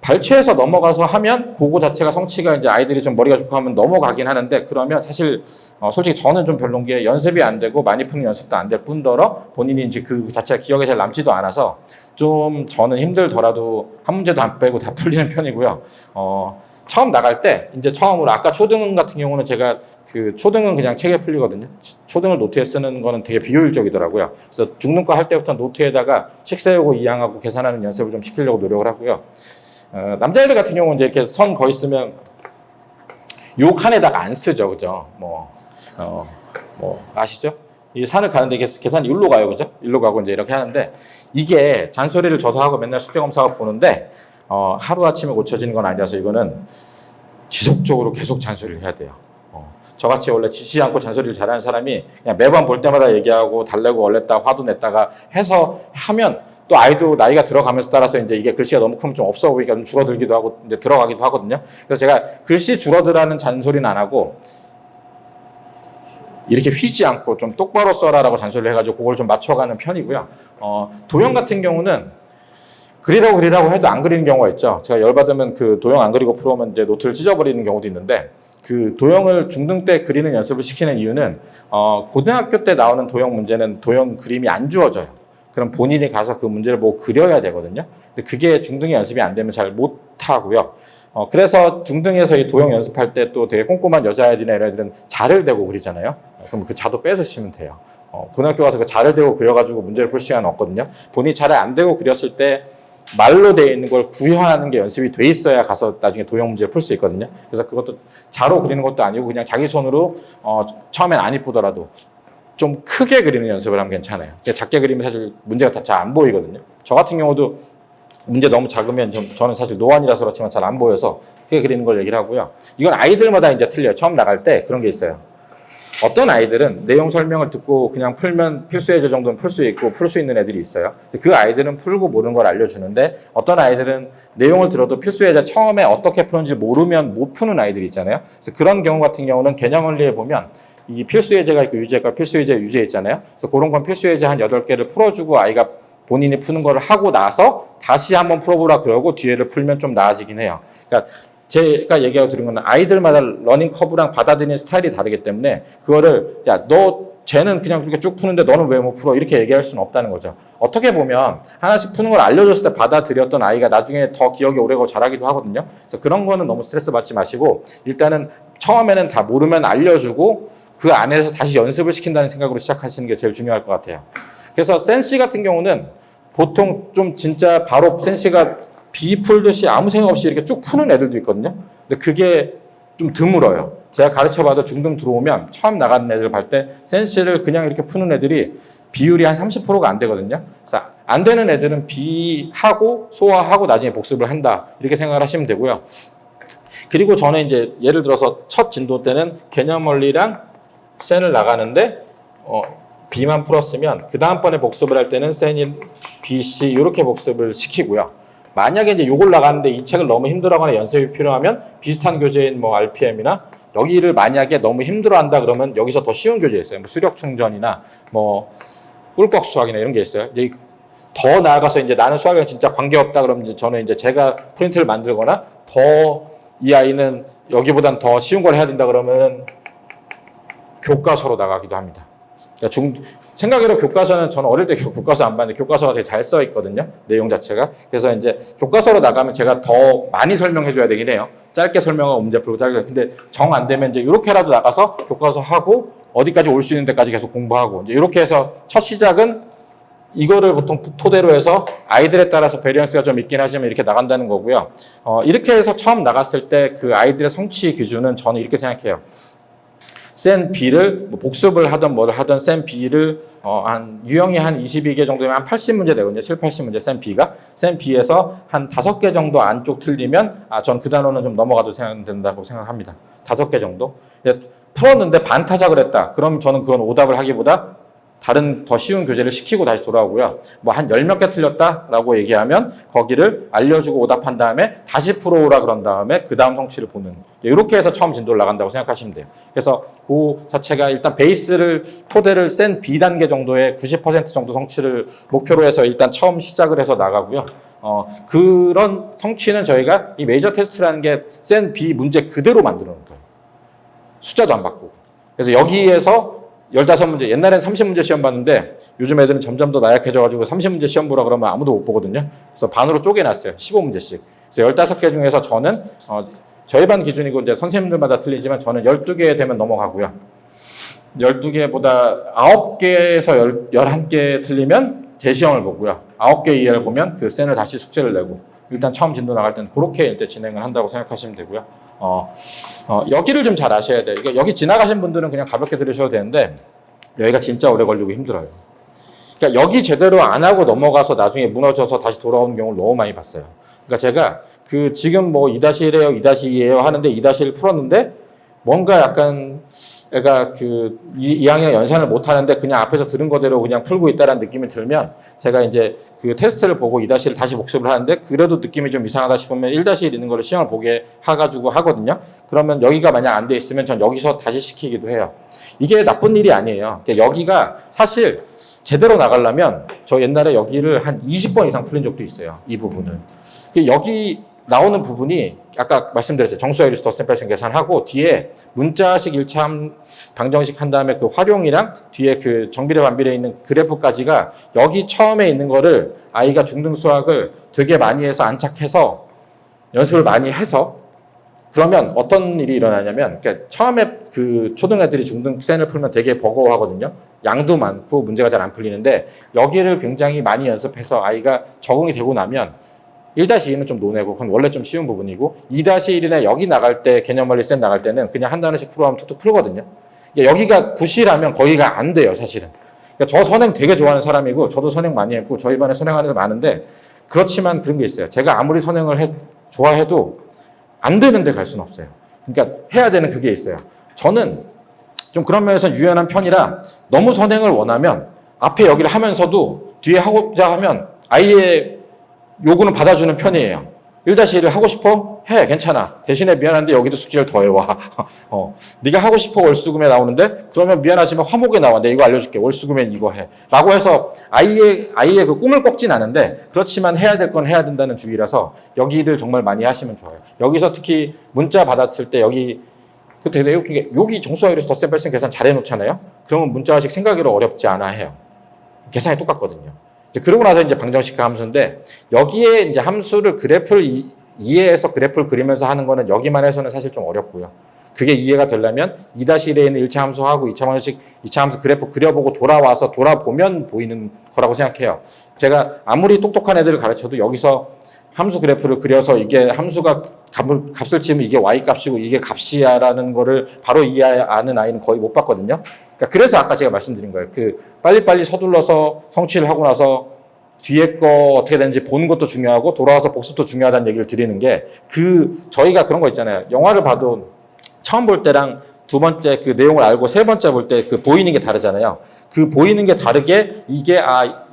발췌해서 넘어가서 하면 그거 자체가 성취가 이제 아이들이 좀 머리가 좋고 하면 넘어가긴 하는데 그러면 사실 솔직히 저는 좀 별론 게 연습이 안 되고 많이 푸는 연습도 안 될 뿐더러 본인이 이제 그 자체가 기억에 잘 남지도 않아서 좀 저는 힘들더라도 한 문제도 안 빼고 다 풀리는 편이고요. 처음 나갈 때 이제 처음으로 아까 초등 같은 경우는 제가 초등은 그냥 책에 풀리거든요. 초등을 노트에 쓰는 거는 되게 비효율적이더라고요. 그래서 중등과 할 때부터 노트에다가 식 세우고 이항하고 계산하는 연습을 좀 시키려고 노력을 하고요. 남자애들 같은 경우는 이제 이렇게 선 거의 쓰면 요 칸에다가 안 쓰죠, 그죠? 아시죠? 이 산을 가는데 이게 계산이 일로 가요, 그죠? 일로 가고 이제 이렇게 하는데 이게 잔소리를 저도 하고 맨날 숙제 검사하고 보는데 하루아침에 고쳐지는 건 아니라서 이거는 지속적으로 계속 잔소리를 해야 돼요. 저같이 원래 지치지 않고 잔소리를 잘하는 사람이 그냥 매번 볼 때마다 얘기하고 달래고 얼렸다 화도 냈다가 해서 하면 또 아이도 나이가 들어가면서 따라서 이제 이게 글씨가 너무 크면 좀 없어 보이니까 좀 줄어들기도 하고 이제 들어가기도 하거든요. 그래서 제가 글씨 줄어들라는 잔소리는 안 하고 이렇게 휘지 않고 좀 똑바로 써라라고 잔소리를 해가지고 그걸 좀 맞춰가는 편이고요. 도형 같은 경우는 그리라고 해도 안 그리는 경우가 있죠. 제가 열받으면 도형 안 그리고 풀어오면 이제 노트를 찢어버리는 경우도 있는데 도형을 중등 때 그리는 연습을 시키는 이유는 고등학교 때 나오는 도형 문제는 도형 그림이 안 주어져요. 그럼 본인이 가서 그 문제를 보고 그려야 되거든요. 근데 그게 중등의 연습이 안 되면 잘 못하고요. 그래서 중등에서 이 도형 연습할 때 또 되게 꼼꼼한 여자애들이나 이런 애들은 자를 대고 그리잖아요. 그럼 그 자도 뺏으시면 돼요. 고등학교 가서 그 자를 대고 그려가지고 문제를 풀 시간은 없거든요. 본인이 자를 안 대고 그렸을 때 말로 되어 있는 걸 구현하는 게 연습이 돼 있어야 가서 나중에 도형 문제를 풀 수 있거든요. 그래서 그것도 자로 그리는 것도 아니고 그냥 자기 손으로 처음엔 안 이쁘더라도 좀 크게 그리는 연습을 하면 괜찮아요. 작게 그리면 사실 문제가 다 잘 안 보이거든요. 저 같은 경우도 문제 너무 작으면 저는 사실 노안이라서 그렇지만 잘 안 보여서 크게 그리는 걸 얘기를 하고요. 이건 아이들마다 이제 틀려요. 처음 나갈 때 그런 게 있어요. 어떤 아이들은 내용 설명을 듣고 그냥 풀면 필수예제 정도는 풀 수 있고 풀 수 있는 애들이 있어요. 그 아이들은 풀고 모르는 걸 알려주는데 어떤 아이들은 내용을 들어도 필수예제 처음에 어떻게 푸는지 모르면 못 푸는 아이들이 있잖아요. 그래서 그런 경우 같은 경우는 개념 원리에 보면 이 필수예제가 있고 유제가 필수예제, 유제 있잖아요. 그래서 그런 건 필수예제 한 8개를 풀어주고 아이가 본인이 푸는 걸 하고 나서 다시 한번 풀어보라 그러고 뒤에를 풀면 좀 나아지긴 해요. 그러니까 제가 얘기하고 드린 건 아이들마다 러닝 커브랑 받아들이는 스타일이 다르기 때문에 그거를 쟤는 그냥 그렇게 쭉 푸는데 너는 왜 못 풀어? 이렇게 얘기할 수는 없다는 거죠. 어떻게 보면 하나씩 푸는 걸 알려줬을 때 받아들였던 아이가 나중에 더 기억이 오래가고 잘하기도 하거든요. 그래서 그런 거는 너무 스트레스 받지 마시고 일단은 처음에는 다 모르면 알려주고 그 안에서 다시 연습을 시킨다는 생각으로 시작하시는 게 제일 중요할 것 같아요. 그래서 센시 같은 경우는 보통 좀 진짜 바로 센시가 비 풀듯이 아무 생각 없이 이렇게 쭉 푸는 애들도 있거든요. 근데 그게 좀 드물어요. 제가 가르쳐봐도 중등 들어오면 처음 나가는 애들 볼 때 센시를 그냥 이렇게 푸는 애들이 비율이 한 30%가 안 되거든요. 그래서 안 되는 애들은 비하고 소화하고 나중에 복습을 한다. 이렇게 생각을 하시면 되고요. 그리고 저는 이제 예를 들어서 첫 진도 때는 개념 원리랑 센을 나가는데 B만 풀었으면 그 다음번에 복습을 할 때는 센이 B, C 이렇게 복습을 시키고요. 만약에 이제 요걸 나가는데 이 책을 너무 힘들어하거나 연습이 필요하면 비슷한 교재인 뭐 RPM이나 여기를 만약에 너무 힘들어한다 그러면 여기서 더 쉬운 교재 있어요. 뭐 수력 충전이나 뭐 꿀꺽 수학이나 이런 게 있어요. 이제 더 나아가서 이제 나는 수학이랑 진짜 관계없다 그러면 이제 저는 이제 제가 프린트를 만들거나 더 이 아이는 여기보단 더 쉬운 걸 해야 된다 그러면 교과서로 나가기도 합니다. 그러니까 생각으로 교과서는 저는 어릴 때 교과서 안 봤는데 교과서가 되게 잘 써 있거든요. 내용 자체가. 그래서 이제 교과서로 나가면 제가 더 많이 설명해 줘야 되긴 해요. 짧게 설명하고 문제 풀고 짧게. 근데 정 안 되면 이제 이렇게라도 나가서 교과서 하고 어디까지 올 수 있는 데까지 계속 공부하고 이제 이렇게 해서 첫 시작은 이거를 보통 토대로 해서 아이들에 따라서 베리언스가 좀 있긴 하지만 이렇게 나간다는 거고요. 이렇게 해서 처음 나갔을 때 그 아이들의 성취 기준은 저는 이렇게 생각해요. 센 B를 뭐 복습을 하든 뭐를 하든 센 B를 한 유형이 한 22개 정도면 한 80문제 되거든요. 7, 80문제 센 B가. 센 B에서 한 5개 정도 안쪽 틀리면 전 그 단원은 좀 넘어가도 된다고 생각합니다. 5개 정도. 풀었는데 반타작을 했다. 그럼 저는 그건 오답을 하기보다 다른 더 쉬운 교재를 시키고 다시 돌아오고요. 뭐 한 10몇 개 틀렸다라고 얘기하면 거기를 알려주고 오답한 다음에 다시 풀어오라 그런 다음에 그 다음 성취를 보는, 이렇게 해서 처음 진도를 나간다고 생각하시면 돼요. 그래서 그 자체가 일단 베이스를 토대를 센 B단계 정도의 90% 정도 성취를 목표로 해서 일단 처음 시작을 해서 나가고요. 그런 성취는 저희가 이 메이저 테스트라는 게 센 B 문제 그대로 만들어 놓은 거예요. 숫자도 안 바꾸고. 그래서 여기에서 15문제, 옛날엔 30문제 시험 봤는데 요즘 애들은 점점 더 나약해져가지고 30문제 시험 보라 그러면 아무도 못 보거든요. 그래서 반으로 쪼개놨어요. 15문제씩. 그래서 15개 중에서 저는 저희 반 기준이고 이제 선생님들마다 틀리지만 저는 12개 되면 넘어가고요. 12개보다 9개에서 11개 틀리면 재시험을 보고요. 9개 이하를 보면 그 센을 다시 숙제를 내고, 일단 처음 진도 나갈 때는 그렇게 일단 진행을 한다고 생각하시면 되고요. 여기를 좀 잘 아셔야 돼요. 여기 지나가신 분들은 그냥 가볍게 들으셔도 되는데 여기가 진짜 오래 걸리고 힘들어요. 그러니까 여기 제대로 안 하고 넘어가서 나중에 무너져서 다시 돌아오는 경우를 너무 많이 봤어요. 그러니까 제가 지금 뭐 2-1이에요, 2-2예요 하는데 2-1 풀었는데 뭔가 약간 애가 2학년 연산을 못 하는데 그냥 앞에서 들은 거대로 그냥 풀고 있다라는 느낌이 들면 제가 이제 그 테스트를 보고 2-1을 다시 복습을 하는데 그래도 느낌이 좀 이상하다 싶으면 1-1 있는 거를 시험을 보게 해가지고 하거든요. 그러면 여기가 만약 안 돼 있으면 전 여기서 다시 시키기도 해요. 이게 나쁜 일이 아니에요. 그러니까 여기가 사실 제대로 나가려면 저 옛날에 여기를 한 20번 이상 풀린 적도 있어요. 이 부분을. 여기 나오는 부분이 아까 말씀드렸죠. 정수와 이루스 덧셈 뺄셈 계산하고 뒤에 문자식 1차 방정식 한 다음에 그 활용이랑 뒤에 그 정비례 반비례 있는 그래프까지가 여기 처음에 있는 거를 아이가 중등 수학을 되게 많이 해서 안착해서 연습을 많이 해서 그러면 어떤 일이 일어나냐면 그러니까 처음에 그 초등 애들이 중등 센을 풀면 되게 버거워하거든요. 양도 많고 문제가 잘 안 풀리는데 여기를 굉장히 많이 연습해서 아이가 적응이 되고 나면 1-2는 좀 논외고 그건 원래 좀 쉬운 부분이고 2-1이나 여기 나갈 때 개념원리 센 나갈 때는 그냥 한 단원씩 풀어하면 툭툭 풀거든요. 여기가 굿이라면 거기가 안 돼요, 사실은. 그러니까 저 선행 되게 좋아하는 사람이고 저도 선행 많이 했고 저희 반에 선행하는 애 많은데 그렇지만 그런 게 있어요. 제가 아무리 선행을 좋아해도 안 되는데 갈 수는 없어요. 그러니까 해야 되는 그게 있어요. 저는 좀 그런 면에서 유연한 편이라 너무 선행을 원하면 앞에 여기를 하면서도 뒤에 하고자 하면 아이의 요구는 받아주는 편이에요. 1-1을 하고 싶어? 해. 괜찮아. 대신에 미안한데 여기도 숙제를 더 해와. 네가 하고 싶어 월수금에 나오는데 그러면 미안하지만 화목에 나와. 내가 이거 알려줄게. 월수금엔 이거 해. 라고 해서 아이의 그 꿈을 꺾진 않은데 그렇지만 해야 될 건 해야 된다는 주의라서 여기를 정말 많이 하시면 좋아요. 여기서 특히 문자 받았을 때 여기 되게 웃긴 게 여기 정수와 이루스 덧셈 뺄셈 계산 잘 해놓잖아요. 그러면 문자식 생각으로 어렵지 않아 해요. 계산이 똑같거든요. 그러고 나서 이제 방정식 함수인데 여기에 이제 함수를 그래프를 이해해서 그래프를 그리면서 하는 거는 여기만 해서는 사실 좀 어렵고요. 그게 이해가 되려면 2-1에 있는 1차 함수하고 2차 방정식, 2차 함수 그래프 그려보고 돌아와서 돌아보면 보이는 거라고 생각해요. 제가 아무리 똑똑한 애들을 가르쳐도 여기서 함수 그래프를 그려서 이게 함수가 값을 치면 이게 y 값이고 이게 값이야라는 거를 바로 이해하는 아이는 거의 못 봤거든요. 그러니까 그래서 아까 제가 말씀드린 거예요. 빨리빨리 서둘러서 성취를 하고 나서 뒤에 거 어떻게 되는지 보는 것도 중요하고 돌아와서 복습도 중요하다는 얘기를 드리는 게 저희가 그런 거 있잖아요. 영화를 봐도 처음 볼 때랑 두 번째 그 내용을 알고 세 번째 볼 때 그 보이는 게 다르잖아요. 그 보이는 게 다르게 이게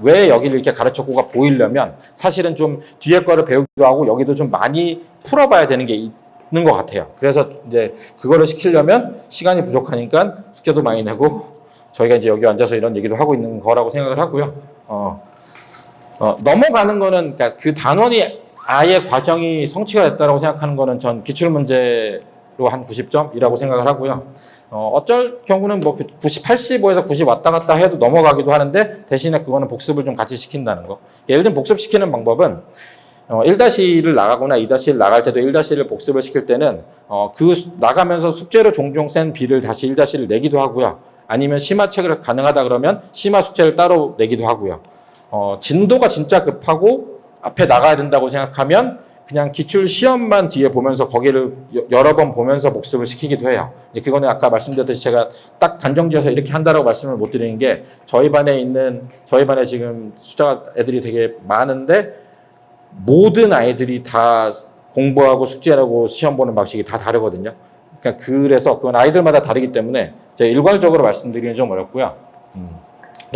왜 여기를 이렇게 가르쳤고가 보이려면 사실은 좀 뒤에 거를 배우기도 하고 여기도 좀 많이 풀어봐야 되는 게 있는 것 같아요. 그래서 이제 그거를 시키려면 시간이 부족하니까 숙제도 많이 내고 저희가 이제 여기 앉아서 이런 얘기도 하고 있는 거라고 생각을 하고요. 넘어가는 거는 그러니까 그 단원이 아예 과정이 성취가 됐다고 생각하는 거는 전 기출문제로 한 90점이라고 생각을 하고요. 어쩔 경우는 뭐 90, 85에서 90 왔다 갔다 해도 넘어가기도 하는데 대신에 그거는 복습을 좀 같이 시킨다는 거. 예를 들면 복습시키는 방법은 1-1을 나가거나 2-1 나갈 때도 1-1을 복습을 시킬 때는 나가면서 숙제로 종종 센 B를 다시 1-1을 내기도 하고요. 아니면 심화책을 가능하다 그러면 심화 숙제를 따로 내기도 하고요. 진도가 진짜 급하고 앞에 나가야 된다고 생각하면 그냥 기출 시험만 뒤에 보면서 거기를 여러 번 보면서 복습을 시키기도 해요. 그거는 아까 말씀드렸듯이 제가 딱 단정지어서 이렇게 한다라고 말씀을 못 드리는 게 저희 반에 지금 숫자 애들이 되게 많은데 모든 아이들이 다 공부하고 숙제하고 시험 보는 방식이 다 다르거든요. 그러니까 그래서 그건 아이들마다 다르기 때문에 제가 일괄적으로 말씀드리기는 좀 어렵고요.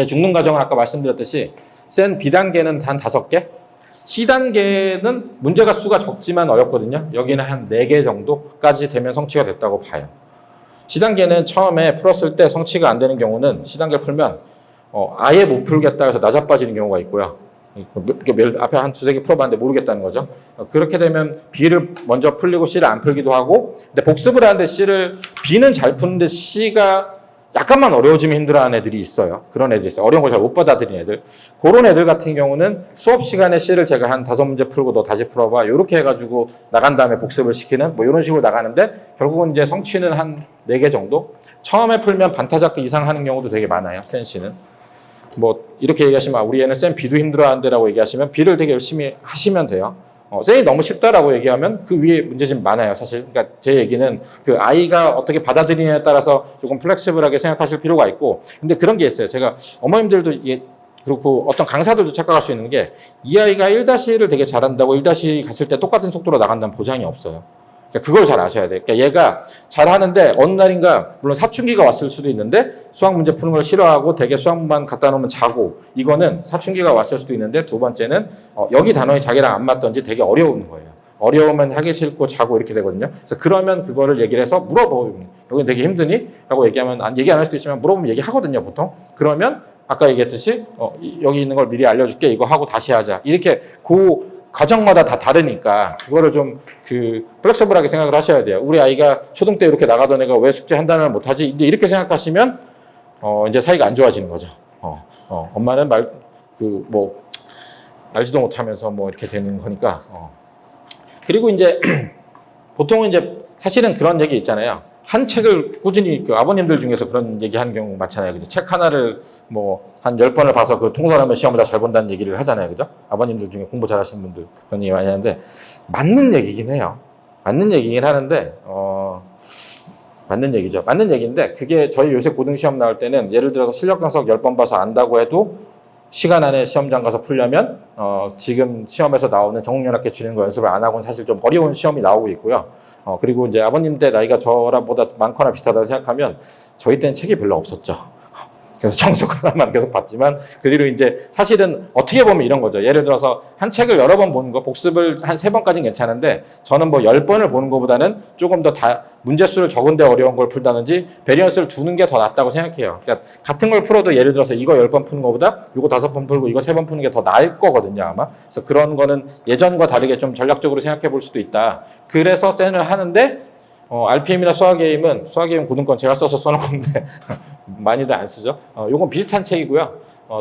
중등 과정은 아까 말씀드렸듯이 센 B단계는 한 5개, C단계는 문제가 수가 적지만 어렵거든요. 여기는 한 4개 정도까지 되면 성취가 됐다고 봐요. C단계는 처음에 풀었을 때 성취가 안 되는 경우는 C단계를 풀면 아예 못 풀겠다 해서 나자빠지는 경우가 있고요. 앞에 한 2-3개 풀어봤는데 모르겠다는 거죠. 그렇게 되면 B를 먼저 풀리고 C를 안 풀기도 하고, 근데 복습을 하는데 B는 잘 푸는데 C가 약간만 어려워지면 힘들어하는 애들이 있어요. 그런 애들이 있어요. 어려운 걸 잘 못 받아들이는 애들. 그런 애들 같은 경우는 수업 시간에 C를 제가 한 5문제 풀고 너 다시 풀어봐. 이렇게 해가지고 나간 다음에 복습을 시키는 뭐 이런 식으로 나가는데 결국은 이제 성취는 한 4개 정도? 처음에 풀면 반타작 이상 하는 경우도 되게 많아요. 센 C는. 뭐 이렇게 얘기하시면 우리 애는 쌤 B도 힘들어하는데라고 얘기하시면 B를 되게 열심히 하시면 돼요. 쌤이 너무 쉽다라고 얘기하면 그 위에 문제집 많아요, 사실. 그러니까 제 얘기는 그 아이가 어떻게 받아들이냐에 따라서 조금 플렉시블하게 생각하실 필요가 있고, 근데 그런 게 있어요. 제가 어머님들도 그렇고 어떤 강사들도 착각할 수 있는 게 이 아이가 1-1을 되게 잘한다고 1- 갔을 때 똑같은 속도로 나간다는 보장이 없어요. 그러니까 그걸 잘 아셔야 돼요. 그러니까 얘가 잘하는데 어느 날인가 물론 사춘기가 왔을 수도 있는데 수학 문제 푸는 걸 싫어하고 되게 수학만 갖다 놓으면 자고, 이거는 사춘기가 왔을 수도 있는데, 두 번째는 여기 단원이 자기랑 안 맞던지 되게 어려운 거예요. 어려우면 하기 싫고 자고 이렇게 되거든요. 그래서 그러면 그거를 얘기를 해서 물어보고 여기 되게 힘드니? 라고 얘기하면 얘기 안 할 수도 있지만 물어보면 얘기하거든요, 보통. 그러면 아까 얘기했듯이 여기 있는 걸 미리 알려줄게, 이거 하고 다시 하자, 이렇게 과정마다 다 다르니까 그거를 좀 플렉서블하게 생각을 하셔야 돼요. 우리 아이가 초등 때 이렇게 나가던 애가 왜 숙제 한 단어를 못하지? 근데 이렇게 생각하시면 이제 사이가 안 좋아지는 거죠. 엄마는 알지도 못하면서 뭐 이렇게 되는 거니까. 그리고 이제 보통은 이제 사실은 그런 얘기 있잖아요. 한 책을 꾸준히 아버님들 중에서 그런 얘기 하는 경우 많잖아요. 그죠? 책 하나를 뭐 한 10번을 봐서 그 통솔하면 시험을 다 잘 본다는 얘기를 하잖아요. 그죠? 아버님들 중에 공부 잘하시는 분들 그런 얘기 많이 하는데 맞는 얘기긴 해요. 맞는 얘기긴 하는데 맞는 얘기죠. 맞는 얘기인데 그게 저희 요새 고등시험 나올 때는 예를 들어서 실력 분석 10번 봐서 안다고 해도 시간 안에 시험장 가서 풀려면 지금 시험에서 나오는 전국연합회 주는 거 연습을 안 하고는 사실 좀 어려운 시험이 나오고 있고요. 그리고 이제 아버님 때 나이가 저보다 많거나 비슷하다고 생각하면 저희 때는 책이 별로 없었죠. 그래서 정석 하나만 계속 봤지만 그 뒤로 이제 사실은 어떻게 보면 이런 거죠. 예를 들어서 한 책을 여러 번 보는 거, 복습을 한 3번까지는 괜찮은데 저는 뭐 10번을 보는 것보다는 조금 더 문제수를 적은데 어려운 걸 풀다든지 베리언스를 두는 게 더 낫다고 생각해요. 그러니까 같은 걸 풀어도 예를 들어서 이거 10번 푸는 것보다 이거 5번 풀고 이거 3번 푸는 게 더 나을 거거든요, 아마. 그래서 그런 거는 예전과 다르게 좀 전략적으로 생각해 볼 수도 있다. 그래서 센을 하는데 RPM이나 수학게임 고등권 제가 써놓은 건데 많이들 안 쓰죠. 요건 비슷한 책이고요.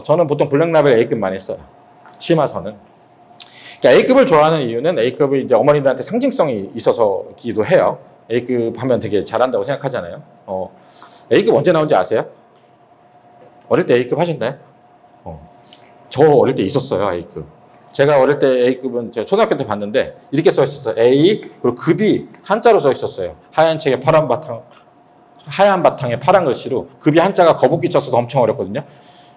저는 보통 블랙라벨 A급 많이 써요. 심화서는. 그러니까 A급을 좋아하는 이유는 A급이 이제 어머님들한테 상징성이 있어서기도 해요. A급 하면 되게 잘한다고 생각하잖아요. A급 언제 나온지 아세요? 어릴 때 A급 하셨나요? 저 어릴 때 있었어요, A급. 제가 어릴 때 A급은 제가 초등학교 때 봤는데 이렇게 써 있었어요. A, 그리고 급이 한자로 써 있었어요. 하얀 책에 하얀 바탕에 파란 글씨로. 급이 한자가 거북이 쳐서 엄청 어렵거든요.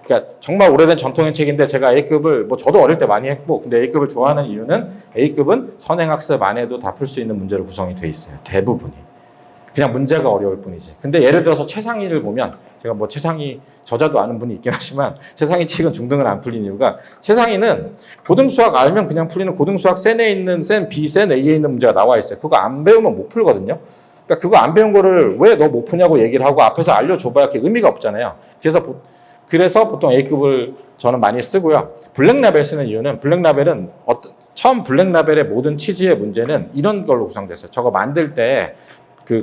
그러니까 정말 오래된 전통의 책인데 제가 A급을 저도 어릴 때 많이 했고, 근데 A급을 좋아하는 이유는 A급은 선행학습 안 해도 다 풀 수 있는 문제로 구성이 돼 있어요. 대부분이. 그냥 문제가 어려울 뿐이지. 근데 예를 들어서 최상위를 보면, 제가 뭐 최상위 저자도 아는 분이 있긴 하지만 최상위 책은 중등은 안 풀린 이유가, 최상위는 고등수학 알면 그냥 풀리는 고등수학 센에 있는 센 B, 센 A에 있는 문제가 나와 있어요. 그거 안 배우면 못 풀거든요. 그러니까 그거 안 배운 거를 왜 너 못 푸냐고 얘기를 하고 앞에서 알려줘봐야 그게 의미가 없잖아요. 그래서 보통 A급을 저는 많이 쓰고요. 블랙라벨 쓰는 이유는, 블랙라벨은 처음 블랙라벨의 모든 취지의 문제는 이런 걸로 구성됐어요. 저거 만들 때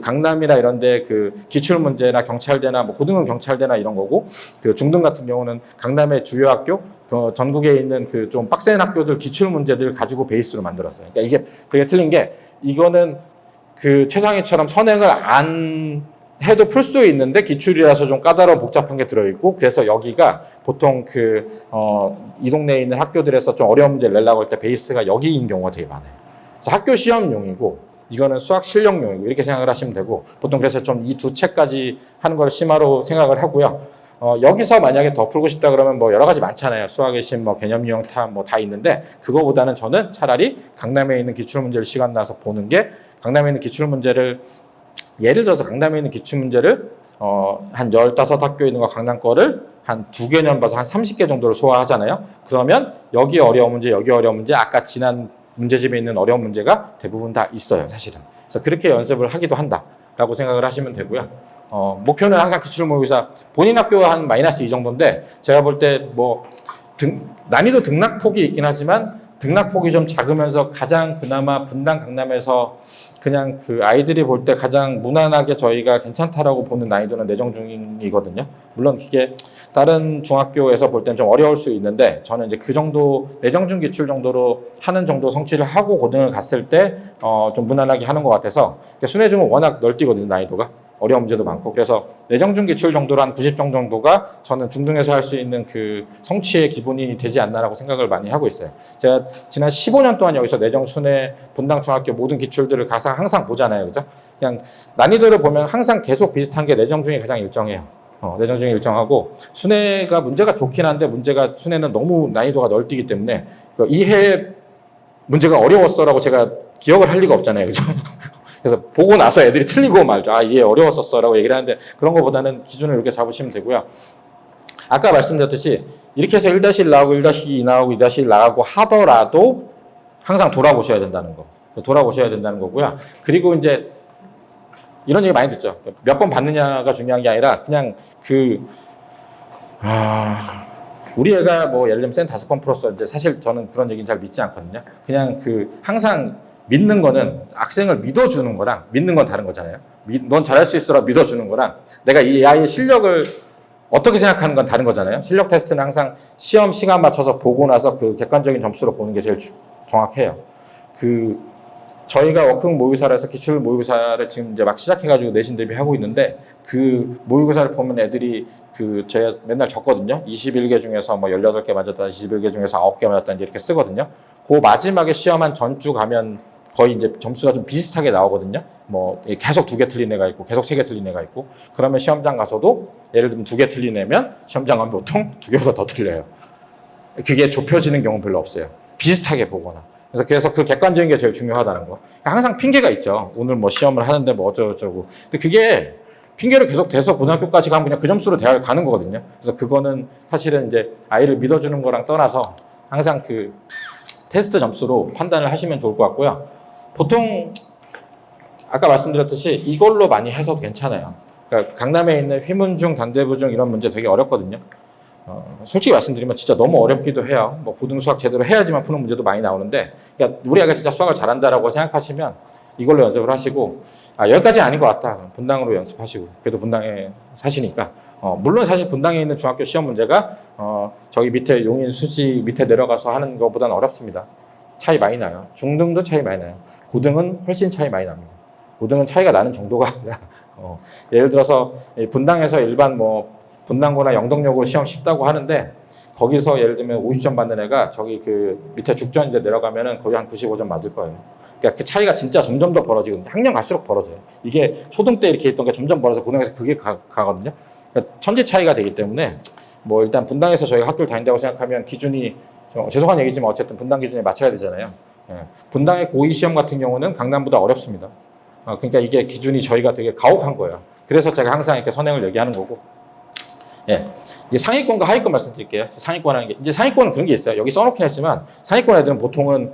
강남이나 이런데 기출 문제나 경찰대나 뭐 고등은 경찰대나 이런 거고, 중등 같은 경우는 강남의 주요 학교, 전국에 있는 좀 빡센 학교들 기출 문제들 가지고 베이스로 만들었어요. 그러니까 이게 되게 틀린 게, 이거는 최상위처럼 선행을 안 해도 풀 수 있는데 기출이라서 좀 까다로운 복잡한 게 들어있고 그래서 여기가 보통 이 동네에 있는 학교들에서 좀 어려운 문제를 내려고 할 때 베이스가 여기인 경우가 되게 많아요. 그래서 학교 시험용이고 이거는 수학 실력용이고 이렇게 생각을 하시면 되고 보통 그래서 좀 이 두 책까지 하는 걸 심화로 생각을 하고요. 여기서 만약에 더 풀고 싶다 그러면 뭐 여러 가지 많잖아요. 수학의 심, 뭐 개념 유형 탐, 뭐 다 있는데 그거보다는 저는 차라리 강남에 있는 기출문제를 시간 나서 보는 게 강남에 있는 기출문제를 예를 들어서 강남에 있는 기출문제를 한 15학교에 있는 거 강남 거를 한 2개년 봐서 한 30개 정도를 소화하잖아요. 그러면 여기 어려운 문제, 여기 어려운 문제, 아까 지난 문제집에 있는 어려운 문제가 대부분 다 있어요, 사실은. 그래서 그렇게 연습을 하기도 한다라고 생각을 하시면 되고요. 목표는 항상 기출모의고사 본인 학교 한 -2 정도인데 제가 볼 때 뭐 난이도 등락폭이 있긴 하지만 등락폭이 좀 작으면서 가장 그나마 분당 강남에서 그냥 그 아이들이 볼 때 가장 무난하게 저희가 괜찮다라고 보는 난이도는 내정중이거든요. 물론 그게 다른 중학교에서 볼 때는 좀 어려울 수 있는데 저는 이제 그 정도 내정중 기출 정도로 하는 정도 성취를 하고 고등을 갔을 때 좀 무난하게 하는 것 같아서 순회중은 워낙 널뛰거든요, 난이도가. 어려운 문제도 많고 그래서 내정중 기출 정도로 한 90점 정도가 저는 중등에서 할 수 있는 그 성취의 기본이 되지 않나라고 생각을 많이 하고 있어요. 제가 지난 15년 동안 여기서 내정, 순회, 분당 중학교 모든 기출들을 가서 항상 보잖아요, 그죠? 그냥 난이도를 보면 항상 계속 비슷한 게 내정중이 가장 일정해요. 내정중이 일정하고 순회가 문제가 좋긴 한데 문제가 순회는 너무 난이도가 널뛰기 때문에 이 해 문제가 어려웠어라고 제가 기억을 할 리가 없잖아요, 그죠? 그래서 보고 나서 애들이 틀리고 말죠. 아, 이게 어려웠었어라고 얘기를 하는데 그런 것보다는 기준을 이렇게 잡으시면 되고요. 아까 말씀드렸듯이 이렇게 해서 1-1 나오고 1-2 나오고 2-1 나가고 하더라도 항상 돌아보셔야 된다는 거. 돌아보셔야 된다는 거고요. 그리고 이제 이런 얘기 많이 듣죠. 몇 번 받느냐가 중요한 게 아니라 그냥 우리 애가 뭐 예를 들면 센 5번 풀었어. 이제 사실 저는 그런 얘기는 잘 믿지 않거든요. 그냥 항상 믿는 거는 학생을 믿어주는 거랑 믿는 건 다른 거잖아요. 넌 잘할 수 있어라 믿어주는 거랑 내가 이 아이의 실력을 어떻게 생각하는 건 다른 거잖아요. 실력 테스트는 항상 시험 시간 맞춰서 보고 나서 그 객관적인 점수로 보는 게 제일 정확해요. 저희가 워크북 모의고사를 해서 기출 모의고사를 지금 이제 막 시작해가지고 내신 대비하고 있는데 그 모의고사를 보면 애들이 제가 맨날 적거든요. 21개 중에서 뭐 18개 맞았다, 21개 중에서 9개 맞았다 이렇게 쓰거든요. 그 마지막에 시험한 전주 가면 거의 이제 점수가 좀 비슷하게 나오거든요. 뭐 계속 2개 틀린 애가 있고 계속 3개 틀린 애가 있고 그러면 시험장 가서도 예를 들면 2개 틀린 애면 시험장 가면 보통 2개보다 더 틀려요. 그게 좁혀지는 경우는 별로 없어요. 비슷하게 보거나. 그래서 그 객관적인 게 제일 중요하다는 거. 항상 핑계가 있죠. 오늘 뭐 시험을 하는데 뭐 어쩌고저쩌고. 근데 그게 핑계를 계속 대서 고등학교까지 가면 그냥 그 점수로 대학을 가는 거거든요. 그래서 그거는 사실은 이제 아이를 믿어주는 거랑 떠나서 항상 테스트 점수로 판단을 하시면 좋을 것 같고요. 보통 아까 말씀드렸듯이 이걸로 많이 해서 괜찮아요. 그러니까 강남에 있는 휘문중, 단대부중 이런 문제 되게 어렵거든요. 솔직히 말씀드리면 진짜 너무 어렵기도 해요. 뭐 고등수학 제대로 해야지만 푸는 문제도 많이 나오는데 그러니까 우리 애가 진짜 수학을 잘한다라고 생각하시면 이걸로 연습을 하시고 여기까지 아닌 것 같다. 분당으로 연습하시고 그래도 분당에 사시니까 물론 사실 분당에 있는 중학교 시험 문제가 저기 밑에 용인, 수지 밑에 내려가서 하는 것보다는 어렵습니다. 차이 많이 나요. 중등도 차이 많이 나요. 고등은 훨씬 차이 많이 납니다. 고등은 차이가 나는 정도가 아니라 예를 들어서 분당에서 일반 뭐 분당고나 영덕여고 시험 쉽다고 하는데 거기서 예를 들면 50점 받는 애가 저기 밑에 죽전 이제 내려가면은 거의 한 95점 맞을 거예요. 그러니까 그 차이가 진짜 점점 더 벌어지거든요. 학년 갈수록 벌어져요. 이게 초등 때 이렇게 있던 게 점점 벌어서 고등에서 그게 가거든요. 그러니까 천지 차이가 되기 때문에 뭐 일단 분당에서 저희가 학교를 다닌다고 생각하면 기준이 죄송한 얘기지만 어쨌든 분당 기준에 맞춰야 되잖아요. 분당의 고2 시험 같은 경우는 강남보다 어렵습니다. 그러니까 이게 기준이 저희가 되게 가혹한 거예요. 그래서 제가 항상 이렇게 선행을 얘기하는 거고. 이게 상위권과 하위권 말씀드릴게요. 상위권 하는 게 이제 상위권은 그런 게 있어요. 여기 써놓긴 했지만 상위권 애들은 보통은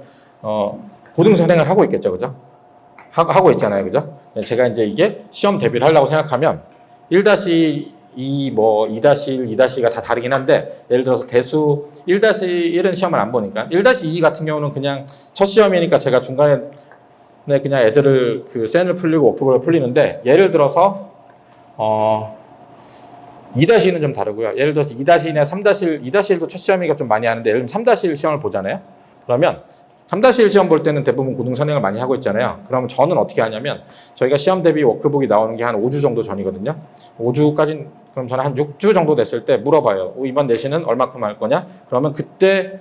고등 선행을 하고 있겠죠, 그죠? 하고 있잖아요, 그죠? 제가 이제 이게 시험 대비를 하려고 생각하면 1-2, 뭐 2-1, 2-2가 다 다르긴 한데 예를 들어서 대수 1-1은 시험을 안 보니까 1-2 같은 경우는 그냥 첫 시험이니까 제가 중간에 그냥 애들을 센을 풀리고 워크북을 풀리는데 예를 들어서 2-2는 좀 다르고요. 예를 들어서 2-2나 3-1, 2-1도 첫 시험이니까 좀 많이 하는데 예를 들면 3-1 시험을 보잖아요. 그러면 3-1 시험 볼 때는 대부분 고등 선행을 많이 하고 있잖아요. 그러면 저는 어떻게 하냐면 저희가 시험 대비 워크북이 나오는 게 한 5주 정도 전이거든요. 5주까지 그럼 저는 한 6주 정도 됐을 때 물어봐요. 이번 내신은 얼마큼 할 거냐? 그러면 그때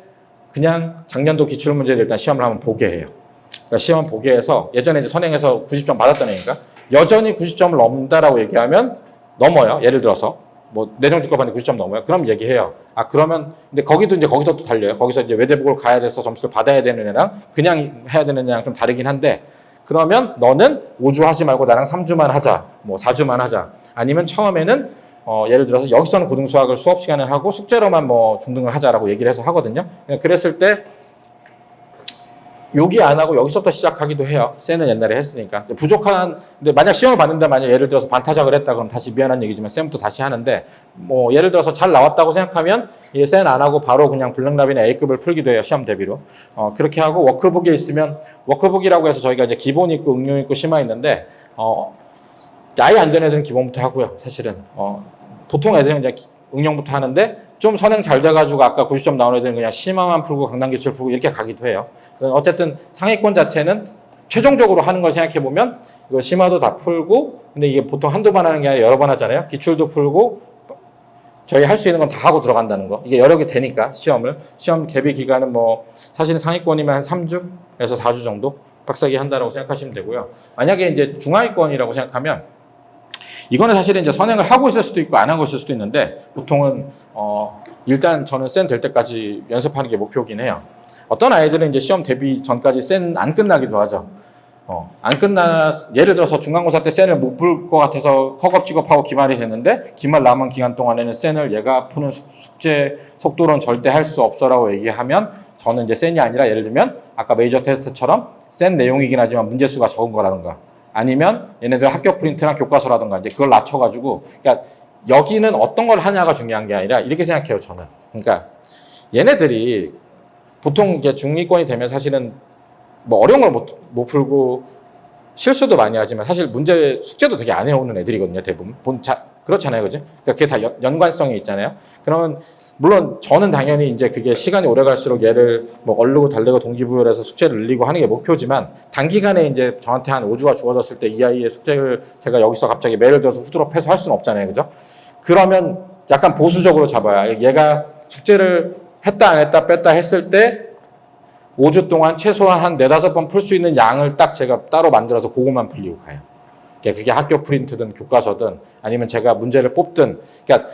그냥 작년도 기출문제를 일단 시험을 한번 보게 해요. 그러니까 시험 보게 해서 예전에 이제 선행해서 90점 받았던 애니까 여전히 90점을 넘는다라고 얘기하면 넘어요. 예를 들어서 뭐 내정주급반에 90점 넘어요. 그럼 얘기해요. 아 그러면 근데 거기도 이제 거기서 또 달려요. 거기서 이제 외대복을 가야 돼서 점수를 받아야 되는 애랑 그냥 해야 되는 애랑 좀 다르긴 한데 그러면 너는 5주 하지 말고 나랑 3주만 하자. 뭐 4주만 하자. 아니면 처음에는 예를 들어서 여기서는 고등수학을 수업 시간을 하고 숙제로만 뭐 중등을 하자라고 얘기를 해서 하거든요. 그랬을 때 여기 안 하고 여기서부터 시작하기도 해요. 쌤은 옛날에 했으니까. 근데 만약 시험을 봤는데 만약 예를 들어서 반타작을 했다 그럼 다시 미안한 얘기지만 쌤부터 다시 하는데 뭐 예를 들어서 잘 나왔다고 생각하면 쌤 안 하고 바로 그냥 블랙랍이나 A급을 풀기도 해요. 시험 대비로. 그렇게 하고 워크북에 있으면 워크북이라고 해서 저희가 이제 기본 있고 응용 있고 심화 있는데 아예 안 되는 애들은 기본부터 하고요. 사실은. 보통 애들은 이제 응용부터 하는데 좀 선행 잘 돼가지고 아까 90점 나온 애들은 그냥 심화만 풀고 강단기출 풀고 이렇게 가기도 해요. 어쨌든 상위권 자체는 최종적으로 하는 걸 생각해보면 이거 심화도 다 풀고 근데 이게 보통 한두 번 하는 게 아니라 여러 번 하잖아요. 기출도 풀고 저희 할 수 있는 건 다 하고 들어간다는 거. 이게 여러 개 되니까 시험 대비 기간은 뭐 사실은 상위권이면 한 3주에서 4주 정도 빡세게 한다라고 생각하시면 되고요. 만약에 이제 중하위권이라고 생각하면 이거는 사실은 이제 선행을 하고 있을 수도 있고 안 하고 있을 수도 있는데 보통은 일단 저는 센 될 때까지 연습하는 게 목표긴 해요. 어떤 아이들은 이제 시험 대비 전까지 센 안 끝나기도 하죠. 예를 들어서 중간고사 때 센을 못 풀 것 같아서 허겁지겁하고 기말이 됐는데 기말 남은 기간 동안에는 센을 얘가 푸는 숙제 속도로는 절대 할 수 없어라고 얘기하면 저는 이제 센이 아니라 예를 들면 아까 메이저 테스트처럼 센 내용이긴 하지만 문제수가 적은 거라든가 아니면 얘네들 합격 프린트나 교과서라든가 이제 그걸 낮춰가지고 그러니까 여기는 어떤 걸 하냐가 중요한 게 아니라 이렇게 생각해요 저는. 그러니까 얘네들이 보통 이제 중위권이 되면 사실은 뭐 어려운 걸 못 풀고 실수도 많이 하지만 사실 숙제도 되게 안 해오는 애들이거든요 대부분. 그렇잖아요, 그죠? 그러니까 그게 다 연관성이 있잖아요. 그러면 물론 저는 당연히 이제 그게 시간이 오래 갈수록 얘를 뭐 얼르고 달래고 동기부여해서 숙제를 늘리고 하는 게 목표지만 단기간에 이제 저한테 한 5주가 주어졌을 때 이 아이의 숙제를 제가 여기서 갑자기 예를 들어서 후드로 패서 할 수는 없잖아요, 그죠? 그러면 약간 보수적으로 잡아야 얘가 숙제를 했다 안 했다 뺐다 했을 때 5주 동안 최소한 한 4-5번 풀 수 있는 양을 딱 제가 따로 만들어서 그것만 풀리고 가요. 그게 학교 프린트든 교과서든 아니면 제가 문제를 뽑든. 그러니까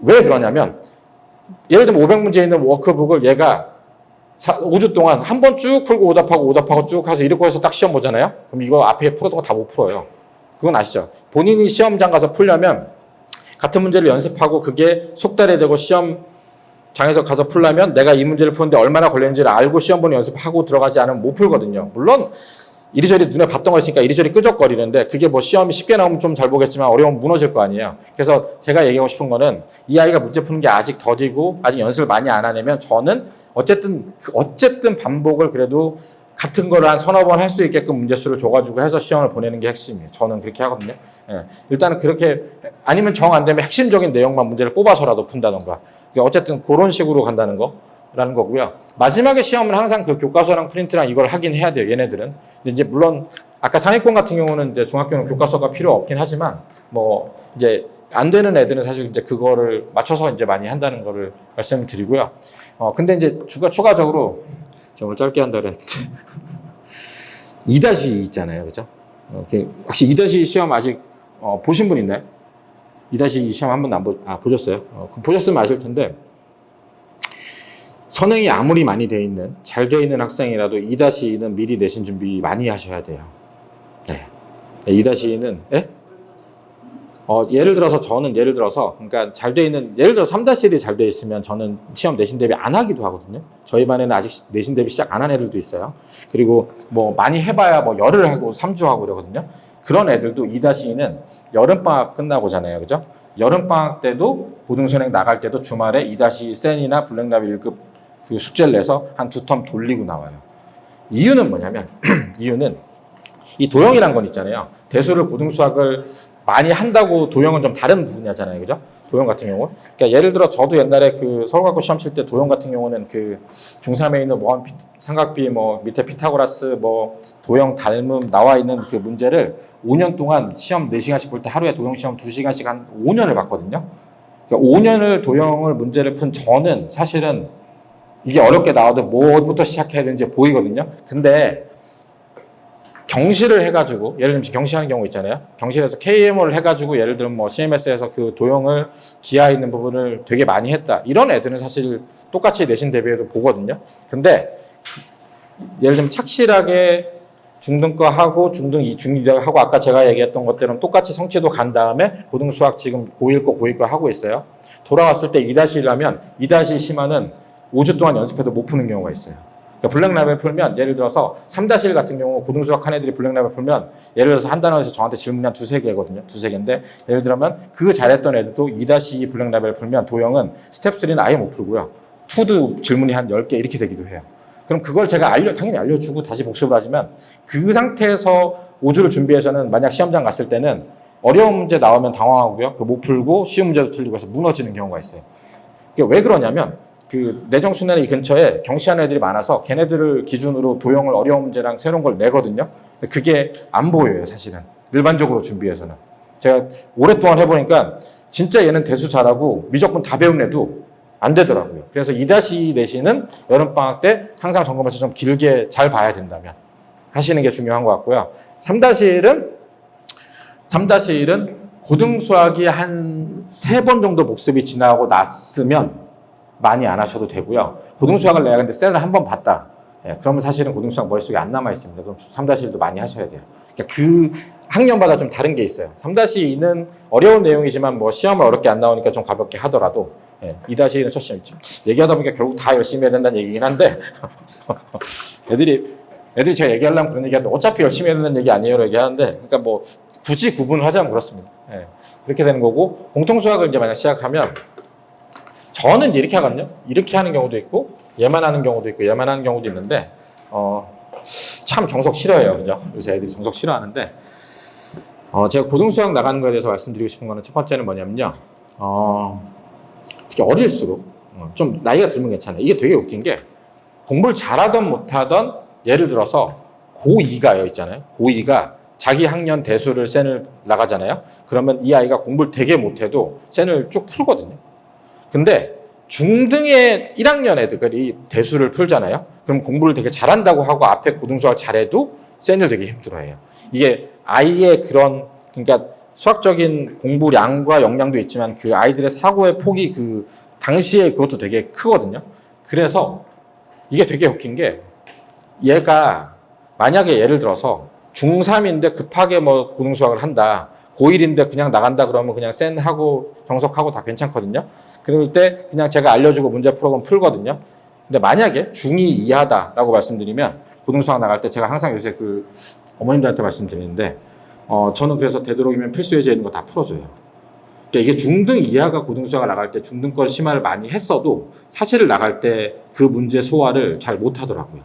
왜 그러냐면 예를 들면 500문제 있는 워크북을 얘가 5주 동안 한 번 쭉 풀고 오답하고 쭉 해서 이렇게 해서 딱 시험 보잖아요. 그럼 이거 앞에 풀었던 거 다 못 풀어요. 그건 아시죠? 본인이 시험장 가서 풀려면 같은 문제를 연습하고 그게 속달이 되고 시험장에서 가서 풀려면 내가 이 문제를 푸는데 얼마나 걸리는지를 알고 시험 보는 연습하고 들어가지 않으면 못 풀거든요. 물론 이리저리 눈에 봤던 거 있으니까 이리저리 끄적거리는데 그게 뭐 시험이 쉽게 나오면 좀 잘 보겠지만 어려우면 무너질 거 아니에요. 그래서 제가 얘기하고 싶은 거는 이 아이가 문제 푸는 게 아직 더디고 아직 연습을 많이 안 하려면 저는 어쨌든 반복을 그래도 같은 거를 한 3-4번 할 수 있게끔 문제수를 줘가지고 해서 시험을 보내는 게 핵심이에요. 저는 그렇게 하거든요. 예. 일단은 그렇게 아니면 정 안 되면 핵심적인 내용만 문제를 뽑아서라도 푼다던가 어쨌든 그런 식으로 간다는 거라는 거고요. 마지막에 시험은 항상 그 교과서랑 프린트랑 이걸 하긴 해야 돼요. 얘네들은. 근데 이제 물론 아까 상위권 같은 경우는 이제 중학교는 교과서가 필요 없긴 하지만 뭐 이제 안 되는 애들은 사실 이제 그거를 맞춰서 이제 많이 한다는 거를 말씀을 드리고요. 근데 이제 추가적으로 제가 오늘 짧게 한다 그랬는데 2-2 있잖아요, 그죠? 혹시 2-2 시험 아직 보신 분 있나요? 2-2 시험 한 번도 안 보셨어요? 보셨으면 아실 텐데 선행이 아무리 많이 돼 있는 잘 돼 있는 학생이라도 2-2는 미리 내신 준비 많이 하셔야 돼요. 네. 2-2는 예? 예를 들어서 그러니까 잘 돼 있는 예를 들어 3-1이 잘 돼 있으면 저는 시험 내신 대비 안 하기도 하거든요. 저희 반에는 아직 내신 대비 시작 안 한 애들도 있어요. 그리고 뭐 많이 해봐야 뭐 열흘 하고 3주 하고 그러거든요. 그런 애들도 2-2는 여름방학 끝나고잖아요, 그죠? 여름방학 때도 고등선행 나갈 때도 주말에 2-2 센이나 블랙랍 1급 그 숙제를 내서 한 2텀 돌리고 나와요. 이유는 뭐냐면 이유는 이 도형이란 건 있잖아요. 대수를 고등수학을 많이 한다고 도형은 좀 다른 부분이잖아요. 그죠? 도형 같은 경우. 그러니까 예를 들어 저도 옛날에 그 서울과학고 시험 칠 때 도형 같은 경우는 그 중3에 있는 뭐 삼각비 뭐 밑에 피타고라스 뭐 도형 닮음 나와 있는 그 문제를 5년 동안 시험 4시간씩 볼 때 하루에 도형 시험 2시간씩 한 5년을 봤거든요. 그러니까 5년을 도형을 문제를 푼 저는 사실은 이게 어렵게 나와도 뭐부터 시작해야 되는지 보이거든요. 근데 경시를 해가지고 예를 들면 경시하는 경우 있잖아요. 경시에서 KMO를 해가지고 예를 들면 뭐 CMS에서 그 도형을 기하에 있는 부분을 되게 많이 했다. 이런 애들은 사실 똑같이 내신 대비해도 보거든요. 근데 예를 들면 착실하게 중등 거 하고 중등 2, 중2 하고 아까 제가 얘기했던 것들은 똑같이 성취도 간 다음에 고등 수학 지금 고1 거 고2 거 하고 있어요. 돌아왔을 때 2-1하면 2- 심화는 5주 동안 연습해도 못 푸는 경우가 있어요. 그러니까 블랙 라벨 풀면 예를 들어서 3-1 같은 경우 고등 수학 한 애들이 블랙 라벨 풀면 예를 들어서 한 단원에서 저한테 질문이 한 2-3개거든요. 2-3개인데 예를 들면 그 잘했던 애들도 2-2 블랙 라벨 풀면 도형은 스텝 3는 아예 못 풀고요. 2도 질문이 한 10개 이렇게 되기도 해요. 그럼 그걸 제가 당연히 알려주고 다시 복습을 하지만 그 상태에서 5주를 준비해서는 만약 시험장 갔을 때는 어려운 문제 나오면 당황하고요. 그 못 풀고 쉬운 문제도 틀리고 해서 무너지는 경우가 있어요. 왜 그러냐면 그 내정순환 이 근처에 경시하는 애들이 많아서 걔네들을 기준으로 도형을 어려운 문제랑 새로운 걸 내거든요. 그게 안 보여요, 사실은. 일반적으로 준비해서는. 제가 오랫동안 해보니까 진짜 얘는 대수 잘하고 미적분 다 배운 애도 안 되더라고요. 그래서 2-2 내신은 여름방학 때 항상 점검해서 좀 길게 잘 봐야 된다면 하시는 게 중요한 것 같고요. 3-1은 고등 수학이 한 3번 정도 복습이 지나고 났으면 많이 안 하셔도 되고요. 고등 수학을 내가 근데 쌤을 한 번 봤다. 예, 그러면 사실은 고등 수학 머릿속에 안 남아 있습니다. 그럼 3-1도 많이 하셔야 돼요. 그러니까 그 학년마다 좀 다른 게 있어요. 3-2는 어려운 내용이지만 뭐 시험을 어렵게 안 나오니까 좀 가볍게 하더라도 2-1은 첫 시험 얘기하다 보니까 결국 다 열심히 해야 된다는 얘기긴 한데 애들이 제가 얘기하려면 그런 얘기하는데 어차피 열심히 해야 된다는 얘기 아니에요 얘기하는데 그러니까 뭐 굳이 구분을 하자면 그렇습니다. 그렇게 되는 거고 공통수학을 이제 만약 시작하면 저는 이렇게 하거든요. 이렇게 하는 경우도 있고 얘만 하는 경우도 있고 얘만 하는 경우도 있는데 참 정석 싫어해요. 그죠? 요새 애들이 정석 싫어하는데 제가 고등수학 나가는 거에 대해서 말씀드리고 싶은 거는 첫 번째는 뭐냐면요. 특히 어릴수록 좀 나이가 들면 괜찮아요. 이게 되게 웃긴 게 공부를 잘하던 못하던 예를 들어서 고2가 있잖아요. 고2가 자기 학년 대수를 센을 나가잖아요. 그러면 이 아이가 공부를 되게 못해도 센을 쭉 풀거든요. 근데 중등의 1학년 애들이 대수를 풀잖아요. 그럼 공부를 되게 잘한다고 하고 앞에 고등수학 잘해도 센을 되게 힘들어해요. 이게 아이의 그런 그러니까 수학적인 공부량과 역량도 있지만 그 아이들의 사고의 폭이 그 당시에 그것도 되게 크거든요. 그래서 이게 되게 웃긴 게 얘가 만약에 예를 들어서 중3인데 급하게 뭐 고등수학을 한다. 고1인데 그냥 나간다 그러면 그냥 센하고 정석하고 다 괜찮거든요. 그럴 때 그냥 제가 알려주고 문제 풀어보면 풀거든요. 근데 만약에 중2 이하다라고 말씀드리면 고등수학 나갈 때 제가 항상 요새 그 어머님들한테 말씀드리는데 저는 그래서 되도록이면 필수 예제 있는 거 다 풀어줘요. 그러니까 이게 중등 이하가 고등수학을 나갈 때 중등권 심화를 많이 했어도 사실을 나갈 때 그 문제 소화를 잘 못하더라고요.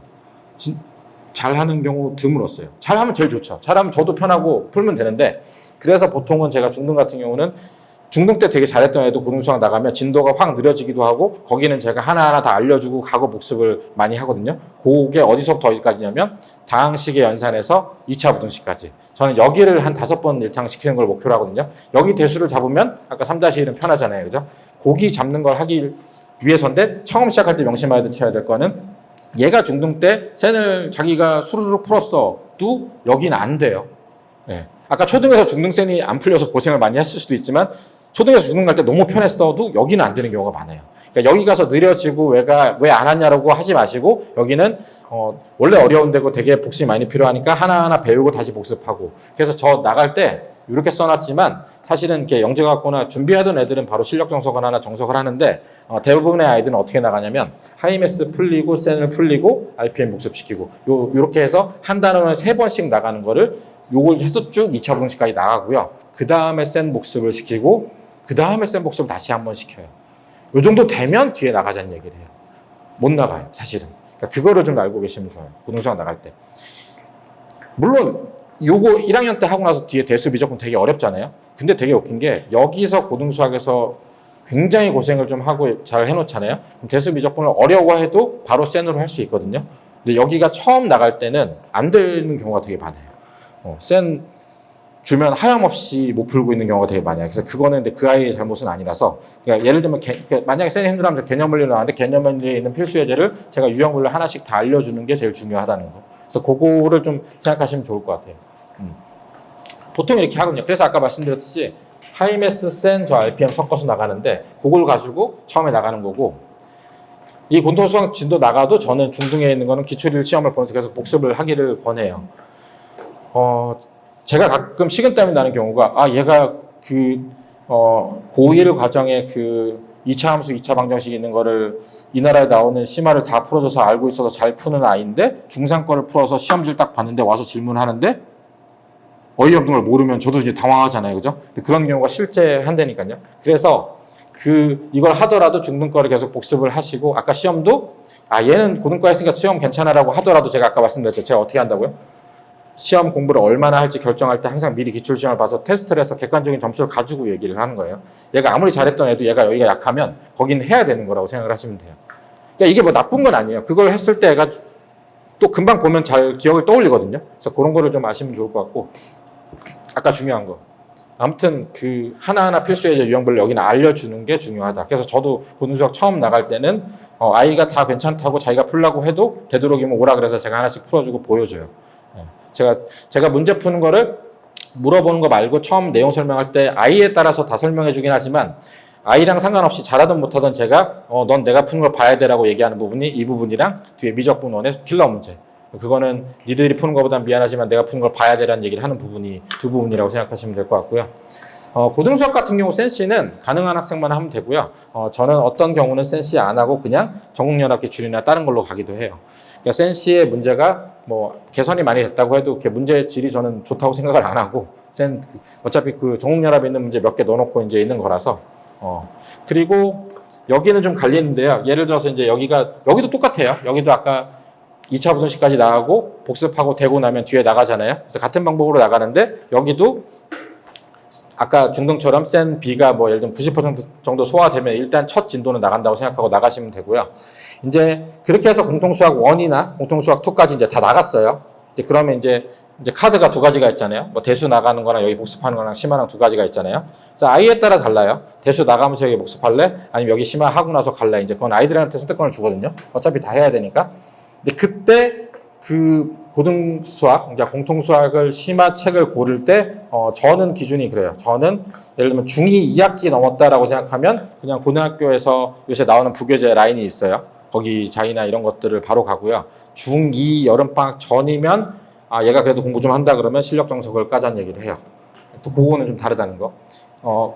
잘하는 경우 드물었어요. 잘하면 제일 좋죠. 잘하면 저도 편하고 풀면 되는데 그래서 보통은 제가 중등 같은 경우는 중등 때 되게 잘했던 애도 고등수학 나가면 진도가 확 느려지기도 하고 거기는 제가 하나하나 다 알려주고 과거 복습을 많이 하거든요. 그게 어디서부터 어디까지냐면 다항식의 연산에서 2차 부등식까지. 저는 여기를 한 5번 일탕시키는 걸 목표로 하거든요. 여기 대수를 잡으면 아까 3-1은 편하잖아요. 그죠? 거기 잡는 걸 하기 위해서인데 처음 시작할 때 명심해야 될 거는 얘가 중등 때 센을 자기가 수르륵 풀었어도 여기는 안 돼요. 네. 아까 초등에서 중등 센이 안 풀려서 고생을 많이 했을 수도 있지만 초등에서 중등 갈 때 너무 편했어도 여기는 안 되는 경우가 많아요. 그러니까 여기 가서 느려지고 왜 안 왔냐라고 하지 마시고 여기는 원래 어려운 데고 되게 복습이 많이 필요하니까 하나하나 배우고 다시 복습하고 그래서 저 나갈 때 이렇게 써놨지만 사실은 이렇게 영재학과나 준비하던 애들은 바로 실력 정석을 하나 정석을 하는데 대부분의 아이들은 어떻게 나가냐면 하이매스 풀리고 센을 풀리고 RPM 복습시키고 요렇게 해서 한 단원을 3번씩 나가는 거를 요걸 해서 쭉 2차 부등식까지 나가고요. 그 다음에 센 복습을 시키고 그 다음에 센 복습을 다시 한번 시켜요. 요 정도 되면 뒤에 나가자는 얘기를 해요. 못 나가요, 사실은. 그러니까 그거를 좀 알고 계시면 좋아요. 고등수학 나갈 때. 물론 요거 1학년 때 하고 나서 뒤에 대수 미적분 되게 어렵잖아요. 근데 되게 웃긴 게 여기서 고등수학에서 굉장히 고생을 좀 하고 잘 해놓잖아요. 대수 미적분을 어려워해도 바로 센으로 할 수 있거든요. 근데 여기가 처음 나갈 때는 안 되는 경우가 되게 많아요. 센 주면 하염없이 못 풀고 있는 경우가 되게 많아요. 그래서 그거는 근데 그 아이의 잘못은 아니라서, 그러니까 예를 들면 그러니까 만약에 쌤이 힘들어하면 개념원리 나왔는데 개념원리에 있는 필수 예제를 제가 유형별로 하나씩 다 알려주는 게 제일 중요하다는 거. 그래서 그거를 좀 생각하시면 좋을 것 같아요. 보통 이렇게 하거든요. 그래서 아까 말씀드렸듯이 하이메스, 센, 저 RPM 섞어서 나가는데 그걸 가지고 처음에 나가는 거고, 이 공통수학 진도 나가도 저는 중등에 있는 거는 기출일 시험을 보면서 계속 복습을 하기를 권해요. 제가 가끔 식은땀이 나는 경우가, 얘가 고1 과정에 2차 함수, 2차 방정식 있는 거를 이 나라에 나오는 심화를 다 풀어줘서 알고 있어서 잘 푸는 아이인데 중상 거를 풀어서 시험지를 딱 봤는데 와서 질문하는데 어이없는 걸 모르면 저도 이제 당황하잖아요. 그죠? 근데 그런 경우가 실제 한다니까요. 그래서 이걸 하더라도 중등 거를 계속 복습을 하시고, 아까 시험도 얘는 고등과 했으니까 시험 괜찮아라고 하더라도 제가 아까 말씀드렸죠. 제가 어떻게 한다고요? 시험 공부를 얼마나 할지 결정할 때 항상 미리 기출시험을 봐서 테스트를 해서 객관적인 점수를 가지고 얘기를 하는 거예요. 얘가 아무리 잘했던 애도 얘가 여기가 약하면 거기는 해야 되는 거라고 생각을 하시면 돼요. 그러니까 이게 뭐 나쁜 건 아니에요. 그걸 했을 때 애가 또 금방 보면 잘 기억을 떠올리거든요. 그래서 그런 거를 좀 아시면 좋을 것 같고, 아까 중요한 거. 아무튼 하나하나 필수 예제 유형별로 여기는 알려주는 게 중요하다. 그래서 저도 고등수학 처음 나갈 때는 아이가 다 괜찮다고 자기가 풀라고 해도 되도록이면 오라 그래서 제가 하나씩 풀어주고 보여줘요. 제가 문제 푸는 거를 물어보는 거 말고 처음 내용 설명할 때 아이에 따라서 다 설명해 주긴 하지만, 아이랑 상관없이 잘하든 못하든 제가 넌 내가 푸는 걸 봐야 돼라고 얘기하는 부분이 이 부분이랑 뒤에 미적분 원의 킬러 문제, 그거는 니들이 푸는 것보단 미안하지만 내가 푸는 걸 봐야 되라는 얘기를 하는 부분이 두 부분이라고 생각하시면 될 것 같고요. 고등수학 같은 경우 센시는 가능한 학생만 하면 되고요. 저는 어떤 경우는 센시 안 하고 그냥 전국연합기출이나 다른 걸로 가기도 해요. 그러니까 센시의 문제가 뭐 개선이 많이 됐다고 해도 문제의 질이 저는 좋다고 생각을 안 하고, 어차피 전국연합에 있는 문제 몇 개 넣어놓고 이제 있는 거라서. 그리고 여기는 좀 갈리는데요. 예를 들어서 이제 여기도 똑같아요. 여기도 아까 2차 부등식까지 나가고 복습하고 되고 나면 뒤에 나가잖아요. 그래서 같은 방법으로 나가는데 여기도 아까 중등처럼 센 B가 뭐 예를 들면 90% 정도 소화되면 일단 첫 진도는 나간다고 생각하고 나가시면 되고요. 이제 그렇게 해서 공통수학 1이나 공통수학 2까지 이제 다 나갔어요. 이제 그러면 이제 카드가 두 가지가 있잖아요. 뭐 대수 나가는 거랑 여기 복습하는 거랑 심화랑 두 가지가 있잖아요. 그래서 아이에 따라 달라요. 대수 나가면서 여기 복습할래? 아니면 여기 심화하고 나서 갈래? 이제 그건 아이들한테 선택권을 주거든요. 어차피 다 해야 되니까. 근데 그때 고등수학, 그러니까 공통수학을 심화책을 고를 때 저는 기준이 그래요. 저는 예를 들면 중2 2학기 넘었다라고 생각하면 그냥 고등학교에서 요새 나오는 부교재 라인이 있어요. 거기 자이나 이런 것들을 바로 가고요. 중2 여름방학 전이면 얘가 그래도 공부 좀 한다 그러면 실력정석을 까자는 얘기를 해요. 또 그거는 좀 다르다는 거.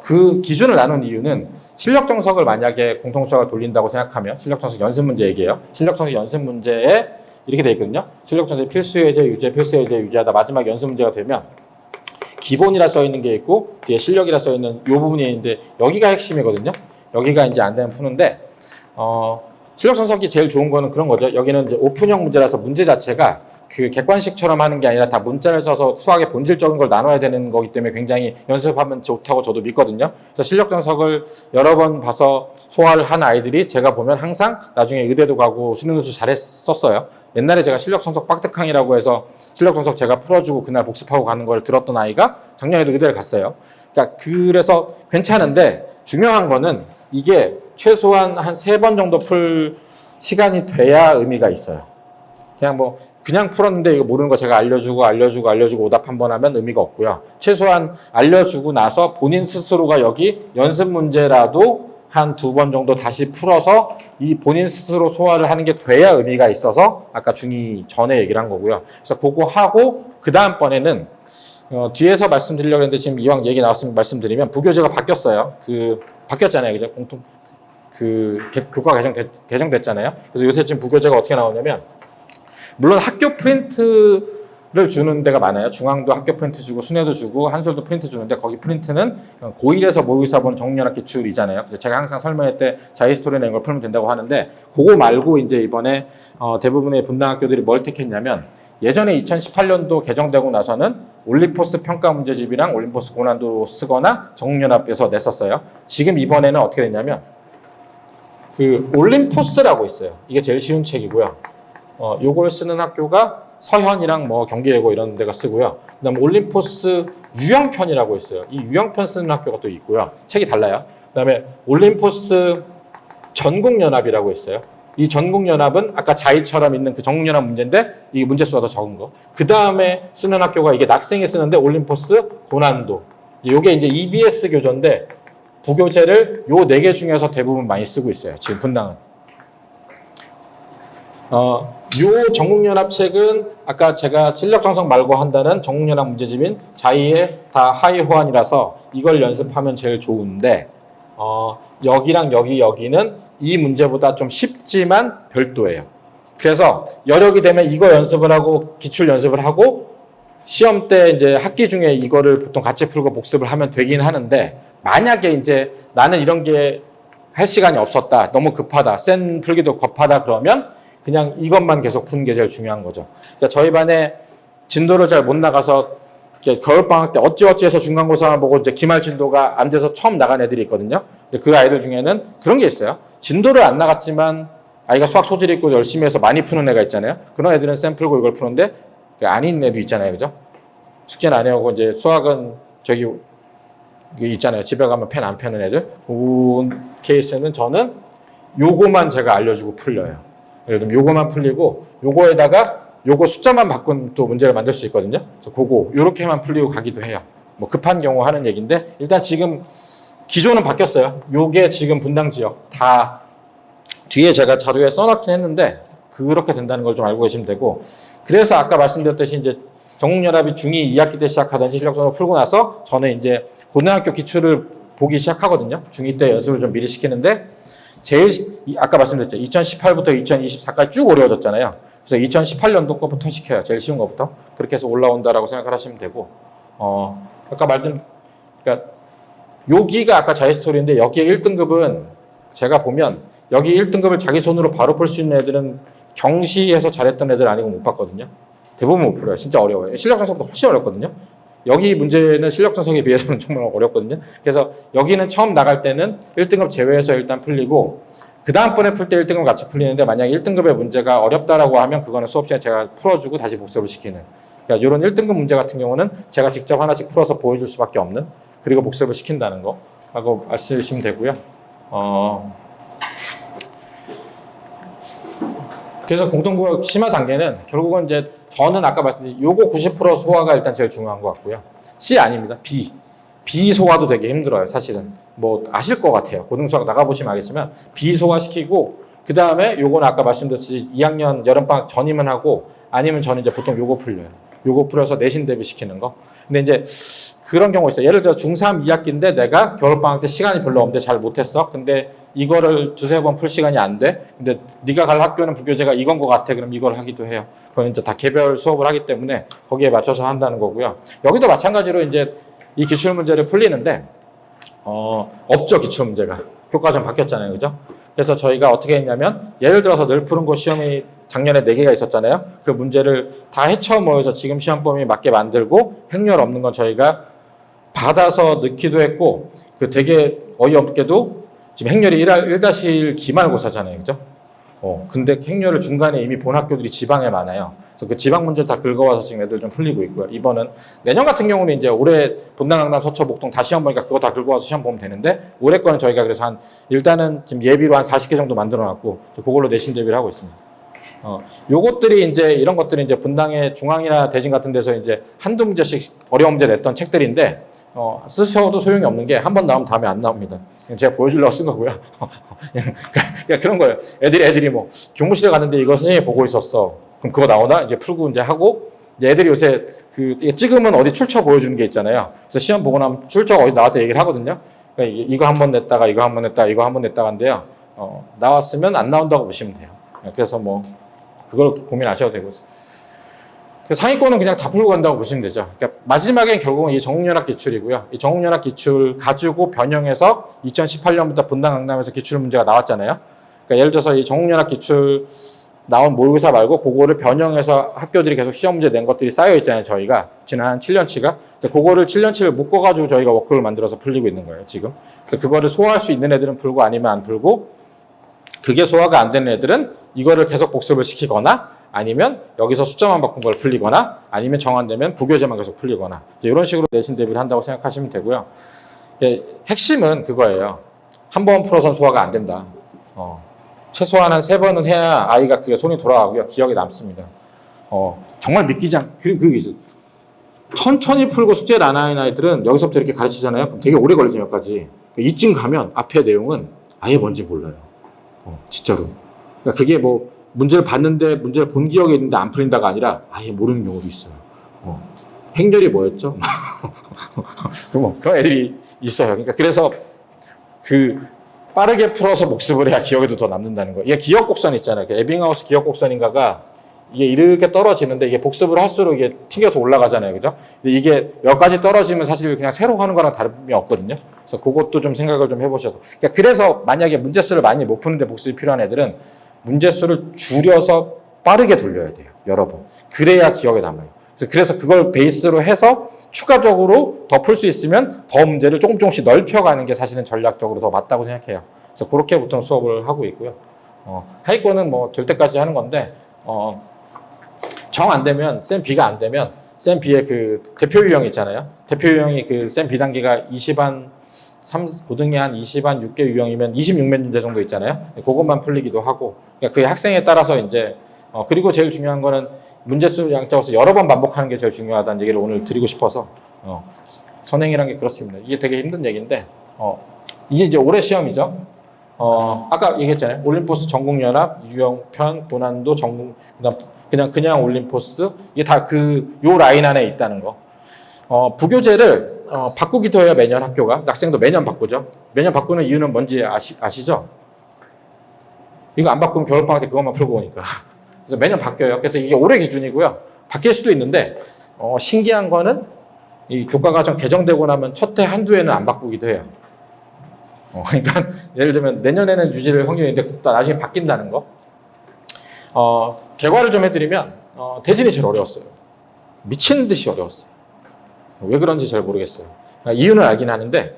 그 기준을 나눈 이유는 실력정석을 만약에 공통수학을 돌린다고 생각하면 실력정석 연습 문제 얘기예요. 실력정석 연습 문제에 이렇게 돼 있거든요. 실력정석 필수예제, 유제, 필수예제, 유제하다 마지막 연습 문제가 되면 기본이라 써 있는 게 있고 뒤에 실력이라 써 있는 이 부분이 있는데 여기가 핵심이거든요. 여기가 이제 안 되면 푸는데 실력정석이 제일 좋은 거는 그런 거죠. 여기는 이제 오픈형 문제라서 문제 자체가 객관식처럼 하는 게 아니라 다 문자를 써서 수학의 본질적인 걸 나눠야 되는 거기 때문에 굉장히 연습하면 좋다고 저도 믿거든요. 그래서 실력정석을 여러 번 봐서 소화를 한 아이들이 제가 보면 항상 나중에 의대도 가고 수능도 잘했었어요. 옛날에 제가 실력정석 빡득항이라고 해서 실력정석 제가 풀어주고 그날 복습하고 가는 걸 들었던 아이가 작년에도 의대를 갔어요. 그러니까 그래서 괜찮은데 중요한 거는 이게 최소한 한 3번 정도 풀 시간이 돼야 의미가 있어요. 그냥 풀었는데 이거 모르는 거 제가 알려주고 오답 한 번 하면 의미가 없고요. 최소한 알려주고 나서 본인 스스로가 여기 연습 문제라도 한 2번 정도 다시 풀어서 이 본인 스스로 소화를 하는 게 돼야 의미가 있어서 아까 중2 전에 얘기를 한 거고요. 그래서 그거 하고 그 다음번에는 뒤에서 말씀드리려고 했는데 지금 이왕 얘기 나왔으면 말씀드리면 부교재가 바뀌었어요. 바뀌었잖아요. 그죠? 교과 개정됐잖아요. 그래서 요새 지금 부교재가 어떻게 나오냐면 물론 학교 프린트를 주는 데가 많아요. 중앙도 학교 프린트 주고 순회도 주고 한솔도 프린트 주는데 거기 프린트는 고1에서 모의고사 보는 전국연합 기출이잖아요. 그래서 제가 항상 설명할 때 자이스토리나 이런 걸 풀면 된다고 하는데 그거 말고 이제 이번에 대부분의 분당학교들이 뭘 택했냐면 예전에 2018년도 개정되고 나서는 올림포스 평가 문제집이랑 올림포스 고난도 쓰거나 정육연합에서 냈었어요. 지금 이번에는 어떻게 됐냐면 그 올림포스라고 있어요. 이게 제일 쉬운 책이고요. 요걸 쓰는 학교가 서현이랑 뭐 경기예고 이런 데가 쓰고요. 그다음에 올림포스 유형편이라고 있어요. 이 유형편 쓰는 학교가 또 있고요. 책이 달라요. 그다음에 올림포스 전국연합이라고 있어요. 이 전국연합은 아까 자이처럼 있는 그 전국연합 문제인데 이게 문제 수가 더 적은 거. 그 다음에 쓰는 학교가 이게 낙생이 쓰는데 올림포스 고난도. 이게 이제 EBS 교재인데 부교재를 요 4개 중에서 대부분 많이 쓰고 있어요. 지금 분당은. 요 전국연합 책은 아까 제가 실력 정석 말고 한다는 전국연합 문제집인 자이의 다 하이 호환이라서 이걸 연습하면 제일 좋은데 여기랑 여기는 이 문제보다 좀 쉽지만 별도예요. 그래서 여력이 되면 이거 연습을 하고 기출 연습을 하고 시험 때 이제 학기 중에 이거를 보통 같이 풀고 복습을 하면 되긴 하는데 만약에 이제 나는 이런 게 할 시간이 없었다. 너무 급하다. 센 풀기도 겁하다 그러면 그냥 이것만 계속 푸는 게 제일 중요한 거죠. 그러니까 저희 반에 진도를 잘 못 나가서 겨울방학 때 어찌어찌해서 중간고사만 보고 이제 기말 진도가 안 돼서 처음 나간 애들이 있거든요. 그 아이들 중에는 그런 게 있어요. 진도를 안 나갔지만 아이가 수학 소질이 있고 열심히 해서 많이 푸는 애가 있잖아요. 그런 애들은 쌤 풀고 이걸 푸는데 아닌 애도 있잖아요. 그죠? 숙제는 안 해오고 이제 수학은 저기 있잖아요. 집에 가면 펜 안 펴는 애들. 그 케이스는 저는 요거만 제가 알려주고 풀려요. 예를 들면 요거만 풀리고 요거에다가 요거 숫자만 바꾼 또 문제를 만들 수 있거든요. 그래서 그거 요렇게만 풀리고 가기도 해요. 뭐 급한 경우 하는 얘기인데 일단 지금 기조는 바뀌었어요. 요게 지금 분당 지역 다 뒤에 제가 자료에 써놨긴 했는데 그렇게 된다는 걸 좀 알고 계시면 되고 그래서 아까 말씀드렸듯이 이제 전국연합이 중2 2학기 때 시작하던 실력선을 풀고 나서 저는 이제 고등학교 기출을 보기 시작하거든요. 중2 때 연습을 좀 미리 시키는데 제일 아까 말씀드렸죠. 2018부터 2024까지 쭉 어려워졌잖아요. 그래서 2018년도 거부터 시켜요. 제일 쉬운 거부터. 그렇게 해서 올라온다라고 생각을 하시면 되고 아까 말씀 그러니까 여기가 아까 자이스토리인데 여기에 1등급은 제가 보면 여기 1등급을 자기 손으로 바로 풀 수 있는 애들은 경시에서 잘했던 애들 아니고 못 봤거든요. 대부분 못 풀어요. 진짜 어려워요. 실력 분석보다 훨씬 어렵거든요. 여기 문제는 실력 분석에 비해서는 정말 어렵거든요. 그래서 여기는 처음 나갈 때는 1등급 제외해서 일단 풀리고 그 다음번에 풀 때 1등급 같이 풀리는데 만약에 1등급의 문제가 어렵다라고 하면 그거는 수업 시간에 제가 풀어주고 다시 복습을 시키는 그러니까 이런 1등급 문제 같은 경우는 제가 직접 하나씩 풀어서 보여줄 수밖에 없는 그리고 복습을 시킨다는 거 하고 말씀하시면 되고요. 그래서 공통국어 심화 단계는 결국은 이제 저는 아까 말씀드린 요거 90% 소화가 일단 제일 중요한 것 같고요. C 아닙니다. B. B 소화도 되게 힘들어요. 사실은. 뭐 아실 것 같아요. 고등수학 나가보시면 알겠지만 B 소화시키고 그 다음에 요거는 아까 말씀드렸듯이 2학년 여름방학 전이면 하고 아니면 저는 이제 보통 요거 풀려요. 요거 풀어서 내신 대비 시키는 거. 근데 이제 그런 경우 있어요. 예를 들어 중3 2학기인데 내가 겨울방학 때 시간이 별로 없는데 잘 못했어. 근데 이거를 두세 번 풀 시간이 안 돼. 근데 네가 갈 학교는 부교재가 이건 것 같아. 그럼 이걸 하기도 해요. 그건 이제 다 개별 수업을 하기 때문에 거기에 맞춰서 한다는 거고요. 여기도 마찬가지로 이제 이 기출 문제를 풀리는데 없죠 기출 문제가. 교과전 바뀌었잖아요, 그죠? 그래서 저희가 어떻게 했냐면 예를 들어서 늘 푸른 거 시험이 작년에 4개가 있었잖아요. 그 문제를 다 헤쳐 모여서 지금 시험 범위 맞게 만들고 행렬 없는 건 저희가 받아서 넣기도 했고 그 되게 어이없게도 지금 행렬이 1-1 기말고사잖아요. 그죠? 근데 행렬을 중간에 이미 본 학교들이 지방에 많아요. 그래서 그 지방 문제를 다 긁어와서 지금 애들 좀 풀리고 있고요. 이번은 내년 같은 경우는 이제 올해 본당, 강남, 서초, 목동 다 시험 보니까 그거 다 긁어와서 시험 보면 되는데 올해 거는 저희가 그래서 일단은 지금 예비로 한 40개 정도 만들어 놨고 그걸로 내신 대비를 하고 있습니다. 요것들이 이제 이런 것들이 이제 분당의 중앙이나 대진 같은 데서 이제 한두 문제씩 어려운 문제 냈던 책들인데 쓰셔도 소용이 없는 게 한 번 나오면 다음에 안 나옵니다. 제가 보여주려고 쓴 거고요. 그러니까 그런 거예요. 애들이 뭐 교무실에 갔는데 이거 선생님이 보고 있었어. 그럼 그거 나오나? 이제 풀고 이제 하고 이제 애들이 요새 그 찍으면 어디 출처 보여주는 게 있잖아요. 그래서 시험 보고 나면 출처가 어디 나왔다 얘기를 하거든요. 그러니까 이거 한 번 냈다가 이거 한 번 냈다가 이거 한 번 냈다가 한데요. 나왔으면 안 나온다고 보시면 돼요. 그래서 뭐 그걸 고민하셔도 되고 상위권은 그냥 다 풀고 간다고 보시면 되죠. 그러니까 마지막엔 결국은 이 전국연합 기출이고요. 이 전국연합 기출 가지고 변형해서 2018년부터 분당 강남에서 기출 문제가 나왔잖아요. 그러니까 예를 들어서 이 전국연합 기출 나온 모의고사 말고 그거를 변형해서 학교들이 계속 시험 문제 낸 것들이 쌓여 있잖아요. 저희가 지난 7년치가 그거를 7년치를 묶어가지고 저희가 워크를 만들어서 풀리고 있는 거예요. 지금. 그래서 그거를 소화할 수 있는 애들은 풀고 아니면 안 풀고 그게 소화가 안 되는 애들은 이거를 계속 복습을 시키거나 아니면 여기서 숫자만 바꾼 걸 풀리거나 아니면 정한되면 부교재만 계속 풀리거나 이런 식으로 내신 대비를 한다고 생각하시면 되고요. 핵심은 그거예요. 한 번 풀어선 소화가 안 된다. 최소한 한 3번은 해야 아이가 그게 손이 돌아가고요. 기억에 남습니다. 정말 믿기지 않, 그게 있어요. 천천히 풀고 숙제를 안 하는 아이들은 여기서부터 이렇게 가르치잖아요. 그럼 되게 오래 걸리죠, 몇 가지. 이쯤 가면 앞에 내용은 아예 뭔지 몰라요. 진짜로. 그러니까 그게 뭐 문제를 봤는데 문제를 본 기억이 있는데 안 풀린다가 아니라 아예 모르는 경우도 있어요. 행렬이 뭐였죠? 그런 애들이 있어요. 그러니까 그래서 빠르게 풀어서 복습을 해야 기억에도 더 남는다는 거예요. 이게 기억 곡선 있잖아요. 에빙하우스 기억 곡선인가가 이게 이렇게 떨어지는데 이게 복습을 할수록 이게 튕겨서 올라가잖아요. 그죠? 근데 이게 여기까지 떨어지면 사실 그냥 새로 하는 거랑 다름이 없거든요. 그래서 그것도 좀 생각을 좀 해보셔서. 그러니까 그래서 만약에 문제수를 많이 못 푸는데 복습이 필요한 애들은 문제수를 줄여서 빠르게 돌려야 돼요. 여러 번. 그래야 기억에 남아요. 그래서 그걸 베이스로 해서 추가적으로 더 풀 수 있으면 더 문제를 조금씩 넓혀가는 게 사실은 전략적으로 더 맞다고 생각해요. 그래서 그렇게 보통 수업을 하고 있고요. 하위권은 뭐 될 때까지 하는 건데 정 안 되면 쌤 B가 안 되면 쌤 B의 그 대표 유형 있잖아요. 대표 유형이 그 쌤 B 단계가 20한 고등이 한 20한 6개 유형이면 26몇 문제 정도 있잖아요. 그것만 풀리기도 하고 그러니까 그 학생에 따라서 이제 그리고 제일 중요한 거는 문제수 양자로서 여러 번 반복하는 게 제일 중요하다는 얘기를 오늘 드리고 싶어서 선행이라는 게 그렇습니다. 이게 되게 힘든 얘기인데 이게 이제 올해 시험이죠. 아까 얘기했잖아요. 올림포스 전국연합 유형편 고난도 전국 그냥 올림포스 이게 다 요 라인 안에 있다는 거. 부교재를 바꾸기도 해요. 매년 학교가 학생도 매년 바꾸죠. 매년 바꾸는 이유는 뭔지 아시죠? 이거 안 바꾸면 겨울방학 때 그것만 풀고 오니까. 그래서 매년 바뀌어요. 그래서 이게 올해 기준이고요. 바뀔 수도 있는데 신기한 거는 이 교과과정 개정되고 나면 첫 해 한두 해는 안 바꾸기도 해요. 그러니까 예를 들면 내년에는 유지를 확률이 있는데 나중에 바뀐다는 거. 개괄을 좀 해드리면 대진이 제일 어려웠어요. 미친 듯이 어려웠어요. 왜 그런지 잘 모르겠어요. 이유는 알긴 하는데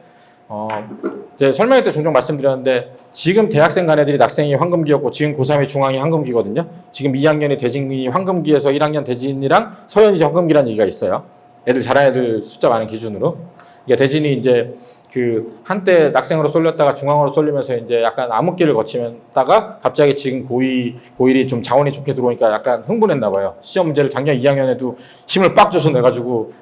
이제 설명회 때 종종 말씀드렸는데 지금 대학생 간 애들이 낙생이 황금기였고 지금 고3이 중앙이 황금기거든요. 지금 2학년이 대진이 황금기에서 1학년 대진이랑 서현이 황금기라는 얘기가 있어요. 애들 잘하는 애들 숫자 많은 기준으로. 이게 대진이 이제 한때 낙생으로 쏠렸다가 중앙으로 쏠리면서 이제 약간 암흑기를 거치다가 갑자기 지금 고1이 좀 자원이 좋게 들어오니까 약간 흥분했나 봐요. 시험 문제를 작년 2학년에도 힘을 빡 줘서 내가지고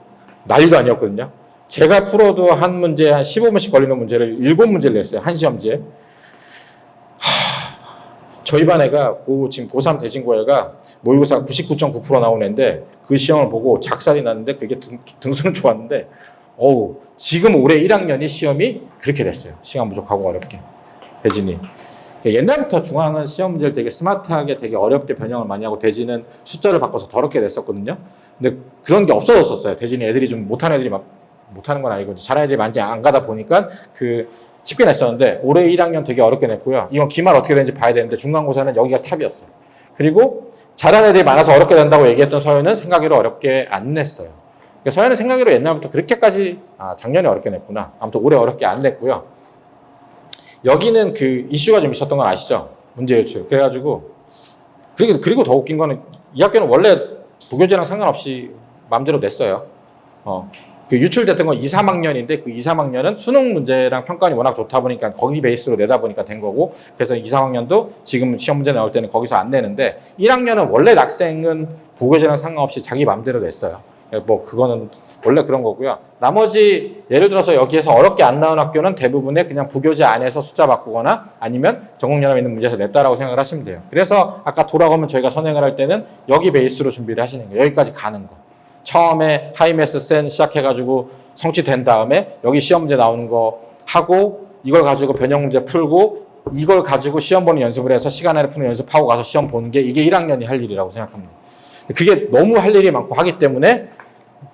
난리도 아니었거든요. 제가 풀어도 한 문제 한 15분씩 걸리는 문제를 7문제를 냈어요. 한 시험지에. 저희 반 애가 지금 고3 대진고 애가 모의고사 99.9% 나온 애인데 그 시험을 보고 작살이 났는데 그게 등수는 좋았는데 지금 올해 1학년이 시험이 그렇게 됐어요. 시간 부족하고 어렵게. 대진이. 옛날부터 중앙은 시험 문제를 되게 스마트하게 되게 어렵게 변형을 많이 하고 대진은 숫자를 바꿔서 더럽게 냈었거든요. 근데 그런 게 없어졌었어요. 대진이 애들이 좀 못하는 애들이 못하는 건 아니고 잘하는 애들이 많이 안 가다 보니까 쉽게 냈었는데 올해 1학년 되게 어렵게 냈고요. 이건 기말 어떻게 되는지 봐야 되는데 중간고사는 여기가 탑이었어요. 그리고 잘하는 애들이 많아서 어렵게 된다고 얘기했던 서현은 생각외로 어렵게 안 냈어요. 그러니까 서현은 생각외로 옛날부터 그렇게까지 작년에 어렵게 냈구나. 아무튼 올해 어렵게 안 냈고요. 여기는 이슈가 좀 있었던 건 아시죠? 문제 유출. 그래가지고 그리고 더 웃긴 거는 이 학교는 원래 부교재랑 상관없이 마음대로 냈어요. 유출됐던 건 2, 3학년인데 그 2, 3학년은 수능 문제랑 평가원이 워낙 좋다 보니까 거기 베이스로 내다 보니까 된 거고 그래서 2, 3학년도 지금 시험 문제 나올 때는 거기서 안 내는데 1학년은 원래 학생은 부교재랑 상관없이 자기 마음대로 냈어요. 뭐 그거는 원래 그런 거고요. 나머지 예를 들어서 여기에서 어렵게 안 나온 학교는 대부분의 그냥 부교재 안에서 숫자 바꾸거나 아니면 전국연합에 있는 문제에서 냈다라고 생각을 하시면 돼요. 그래서 아까 돌아가면 저희가 선행을 할 때는 여기 베이스로 준비를 하시는 거예요. 여기까지 가는 거. 처음에 하이메스 센 시작해가지고 성취된 다음에 여기 시험 문제 나오는 거 하고 이걸 가지고 변형 문제 풀고 이걸 가지고 시험 보는 연습을 해서 시간 안에 푸는 연습하고 가서 시험 보는 게 이게 1학년이 할 일이라고 생각합니다. 그게 너무 할 일이 많고 하기 때문에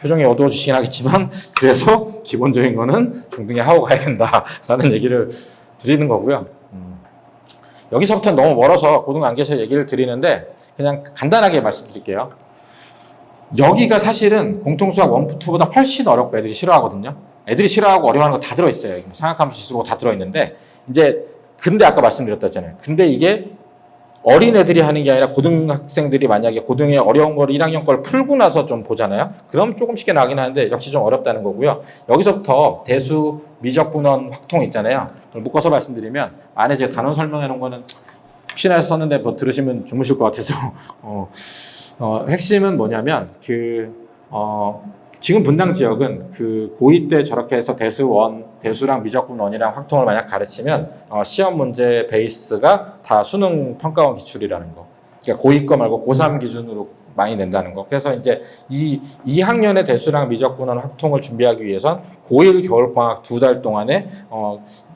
표정이 어두워지시긴 하겠지만 그래서 기본적인 거는 중등에 하고 가야 된다라는 얘기를 드리는 거고요. 여기서부터는 너무 멀어서 고등 안 계셔 얘기를 드리는데 그냥 간단하게 말씀드릴게요. 여기가 사실은 공통수학 1, 2보다 훨씬 어렵고 애들이 싫어하거든요. 애들이 싫어하고 어려워하는 거 다 들어있어요. 삼각함수 지수고 다 들어있는데 이제 근데 아까 말씀드렸잖아요. 근데 이게 어린 애들이 하는 게 아니라 고등학생들이 만약에 고등의 어려운 걸 1학년 걸 풀고 나서 좀 보잖아요. 그럼 조금 쉽게 나긴 하는데 역시 좀 어렵다는 거고요. 여기서부터 대수, 미적분원, 확통 있잖아요. 그걸 묶어서 말씀드리면 안에 제가 단원 설명해 놓은 거는 혹시나 해서 썼는데 뭐 들으시면 주무실 것 같아서 핵심은 뭐냐면 지금 분당 지역은 그 고2 때 저렇게 해서 대수랑 미적분원이랑 확통을 만약 가르치면 시험 문제 베이스가 다 수능 평가원 기출이라는 거. 그러니까 고2 거 말고 고3 기준으로 많이 낸다는 거. 그래서 이제 이 2학년의 대수랑 미적분원 확통을 준비하기 위해선 고1 겨울방학 2달 동안에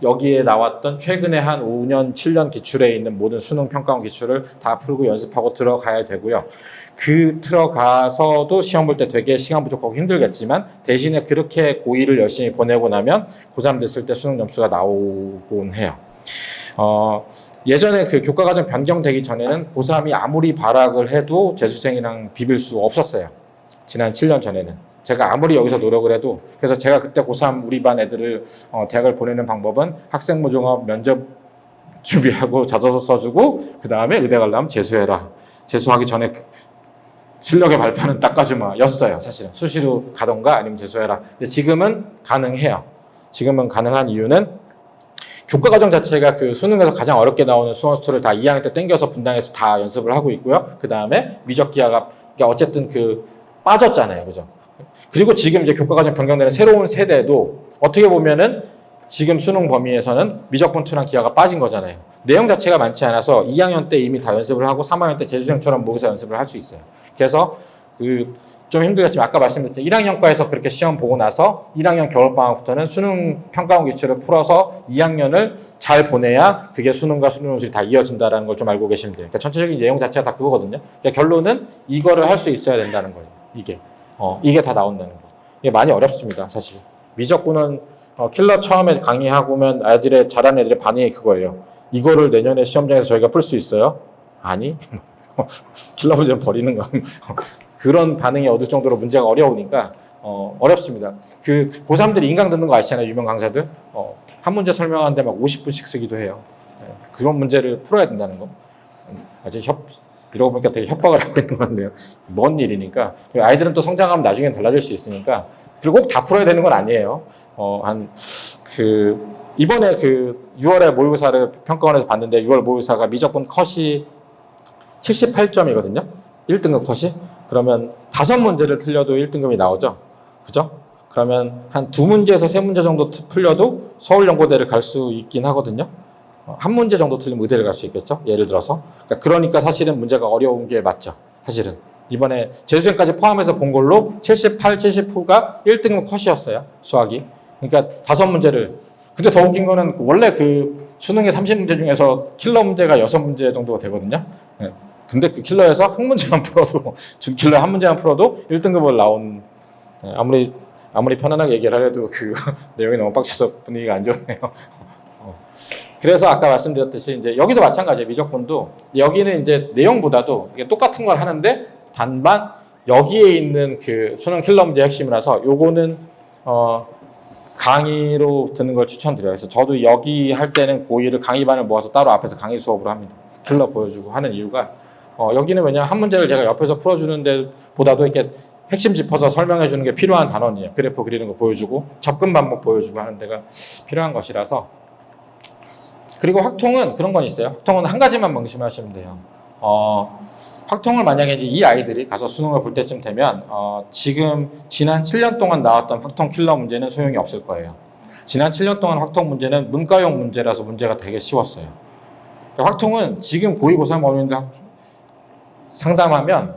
여기에 나왔던 최근에 한 5년, 7년 기출에 있는 모든 수능 평가원 기출을 다 풀고 연습하고 들어가야 되고요. 들어가서도 시험 볼 때 되게 시간 부족하고 힘들겠지만 대신에 그렇게 고2를 열심히 보내고 나면 고3 됐을 때 수능 점수가 나오곤 해요. 예전에 그 교과과정 변경되기 전에는 고3이 아무리 발악을 해도 재수생이랑 비빌 수 없었어요. 지난 7년 전에는. 제가 아무리 여기서 노력을 해도 그래서 제가 그때 고3 우리 반 애들을 대학을 보내는 방법은 학생부 종합 면접 준비하고 자소서 써주고 그 다음에 의대 가려면 재수해라. 재수하기 전에 실력의 발판은 닦아주마 였어요. 사실은 수시로 가던가 아니면 재수해라. 근데 지금은 가능해요. 지금은 가능한 이유는 교과과정 자체가 그 수능에서 가장 어렵게 나오는 수원수를 다 2학년 때 땡겨서 분당에서 다 연습을 하고 있고요. 그 다음에 미적기하가 어쨌든 빠졌잖아요. 그죠? 그리고 지금 이제 교과과정 변경되는 새로운 세대도 어떻게 보면은 지금 수능 범위에서는 미적분투랑 기하가 빠진 거잖아요. 내용 자체가 많지 않아서 2학년 때 이미 다 연습을 하고 3학년 때 재수생처럼 모의고사 연습을 할 수 있어요. 그래서 좀 힘들겠지만 아까 말씀드렸던 1학년과에서 그렇게 시험 보고 나서 1학년 겨울방학부터는 수능 평가원 기출을 풀어서 2학년을 잘 보내야 그게 수능과 수능 논술이 다 이어진다는 걸 좀 알고 계시면 돼요. 그러니까 전체적인 내용 자체가 다 그거거든요. 그러니까 결론은 이거를 할 수 있어야 된다는 거예요. 이게 다 나온다는 거죠. 이게 많이 어렵습니다. 사실. 미적분은 킬러 처음에 강의하고면 애들의 잘하는 애들의 반응이 그거예요. 이거를 내년에 시험장에서 저희가 풀 수 있어요? 아니. 킬러 문제는 버리는 거. 그런 반응이 얻을 정도로 문제가 어려우니까 어렵습니다. 고3들이 인강 듣는 거 아시잖아요. 유명 강사들. 한 문제 설명하는데 막 50분씩 쓰기도 해요. 그런 문제를 풀어야 된다는 거. 아직 이러고 보니까 되게 협박을 하고 있는 것 같네요. 먼 일이니까. 아이들은 또 성장하면 나중엔 달라질 수 있으니까. 그리고 꼭 다 풀어야 되는 건 아니에요. 이번에 6월에 모의고사를 평가원에서 봤는데 6월 모의고사가 미적분 컷이 78점이거든요. 1등급 컷이. 그러면 5문제를 틀려도 1등급이 나오죠. 그죠? 그러면 한 2문제에서 3문제 정도 풀려도 서울연고대를 갈 수 있긴 하거든요. 한 문제 정도 틀리면 의대를 갈 수 있겠죠. 예를 들어서. 그러니까 사실은 문제가 어려운 게 맞죠. 사실은. 이번에 재수생까지 포함해서 본 걸로 78, 79가 1등급 컷이었어요. 수학이. 그러니까 5문제를. 근데 더 웃긴 거는 원래 수능의 30문제 중에서 킬러 문제가 6문제 정도가 되거든요. 근데 그 킬러에서 한 문제만 풀어도 준킬러 한 문제만 풀어도 1등급을 나온 아무리 편안하게 얘기를 하려도 내용이 너무 빡쳐서 분위기가 안 좋네요. 그래서 아까 말씀드렸듯이 이제 여기도 마찬가지예요. 미적분도 여기는 이제 내용보다도 이게 똑같은 걸 하는데 반반 여기에 있는 수능 킬러 문제 핵심이라서 요거는 강의로 듣는 걸 추천드려요. 그래서 저도 여기 할 때는 고2를 강의반을 모아서 따로 앞에서 강의 수업으로 합니다. 킬러 보여주고 하는 이유가 여기는 왜냐하면 한 문제를 제가 옆에서 풀어주는 데보다도 이렇게 핵심 짚어서 설명해 주는 게 필요한 단원이에요. 그래프 그리는 거 보여주고 접근 방법 보여주고 하는 데가 필요한 것이라서. 그리고 확통은 그런 건 있어요. 확통은 한 가지만 명심하시면 돼요. 확통을 만약에 이 아이들이 가서 수능을 볼 때쯤 되면 지난 7년 동안 나왔던 확통 킬러 문제는 소용이 없을 거예요. 지난 7년 동안 확통 문제는 문과용 문제라서 문제가 되게 쉬웠어요. 확통은 지금 고2, 고3 어린이들 상담하면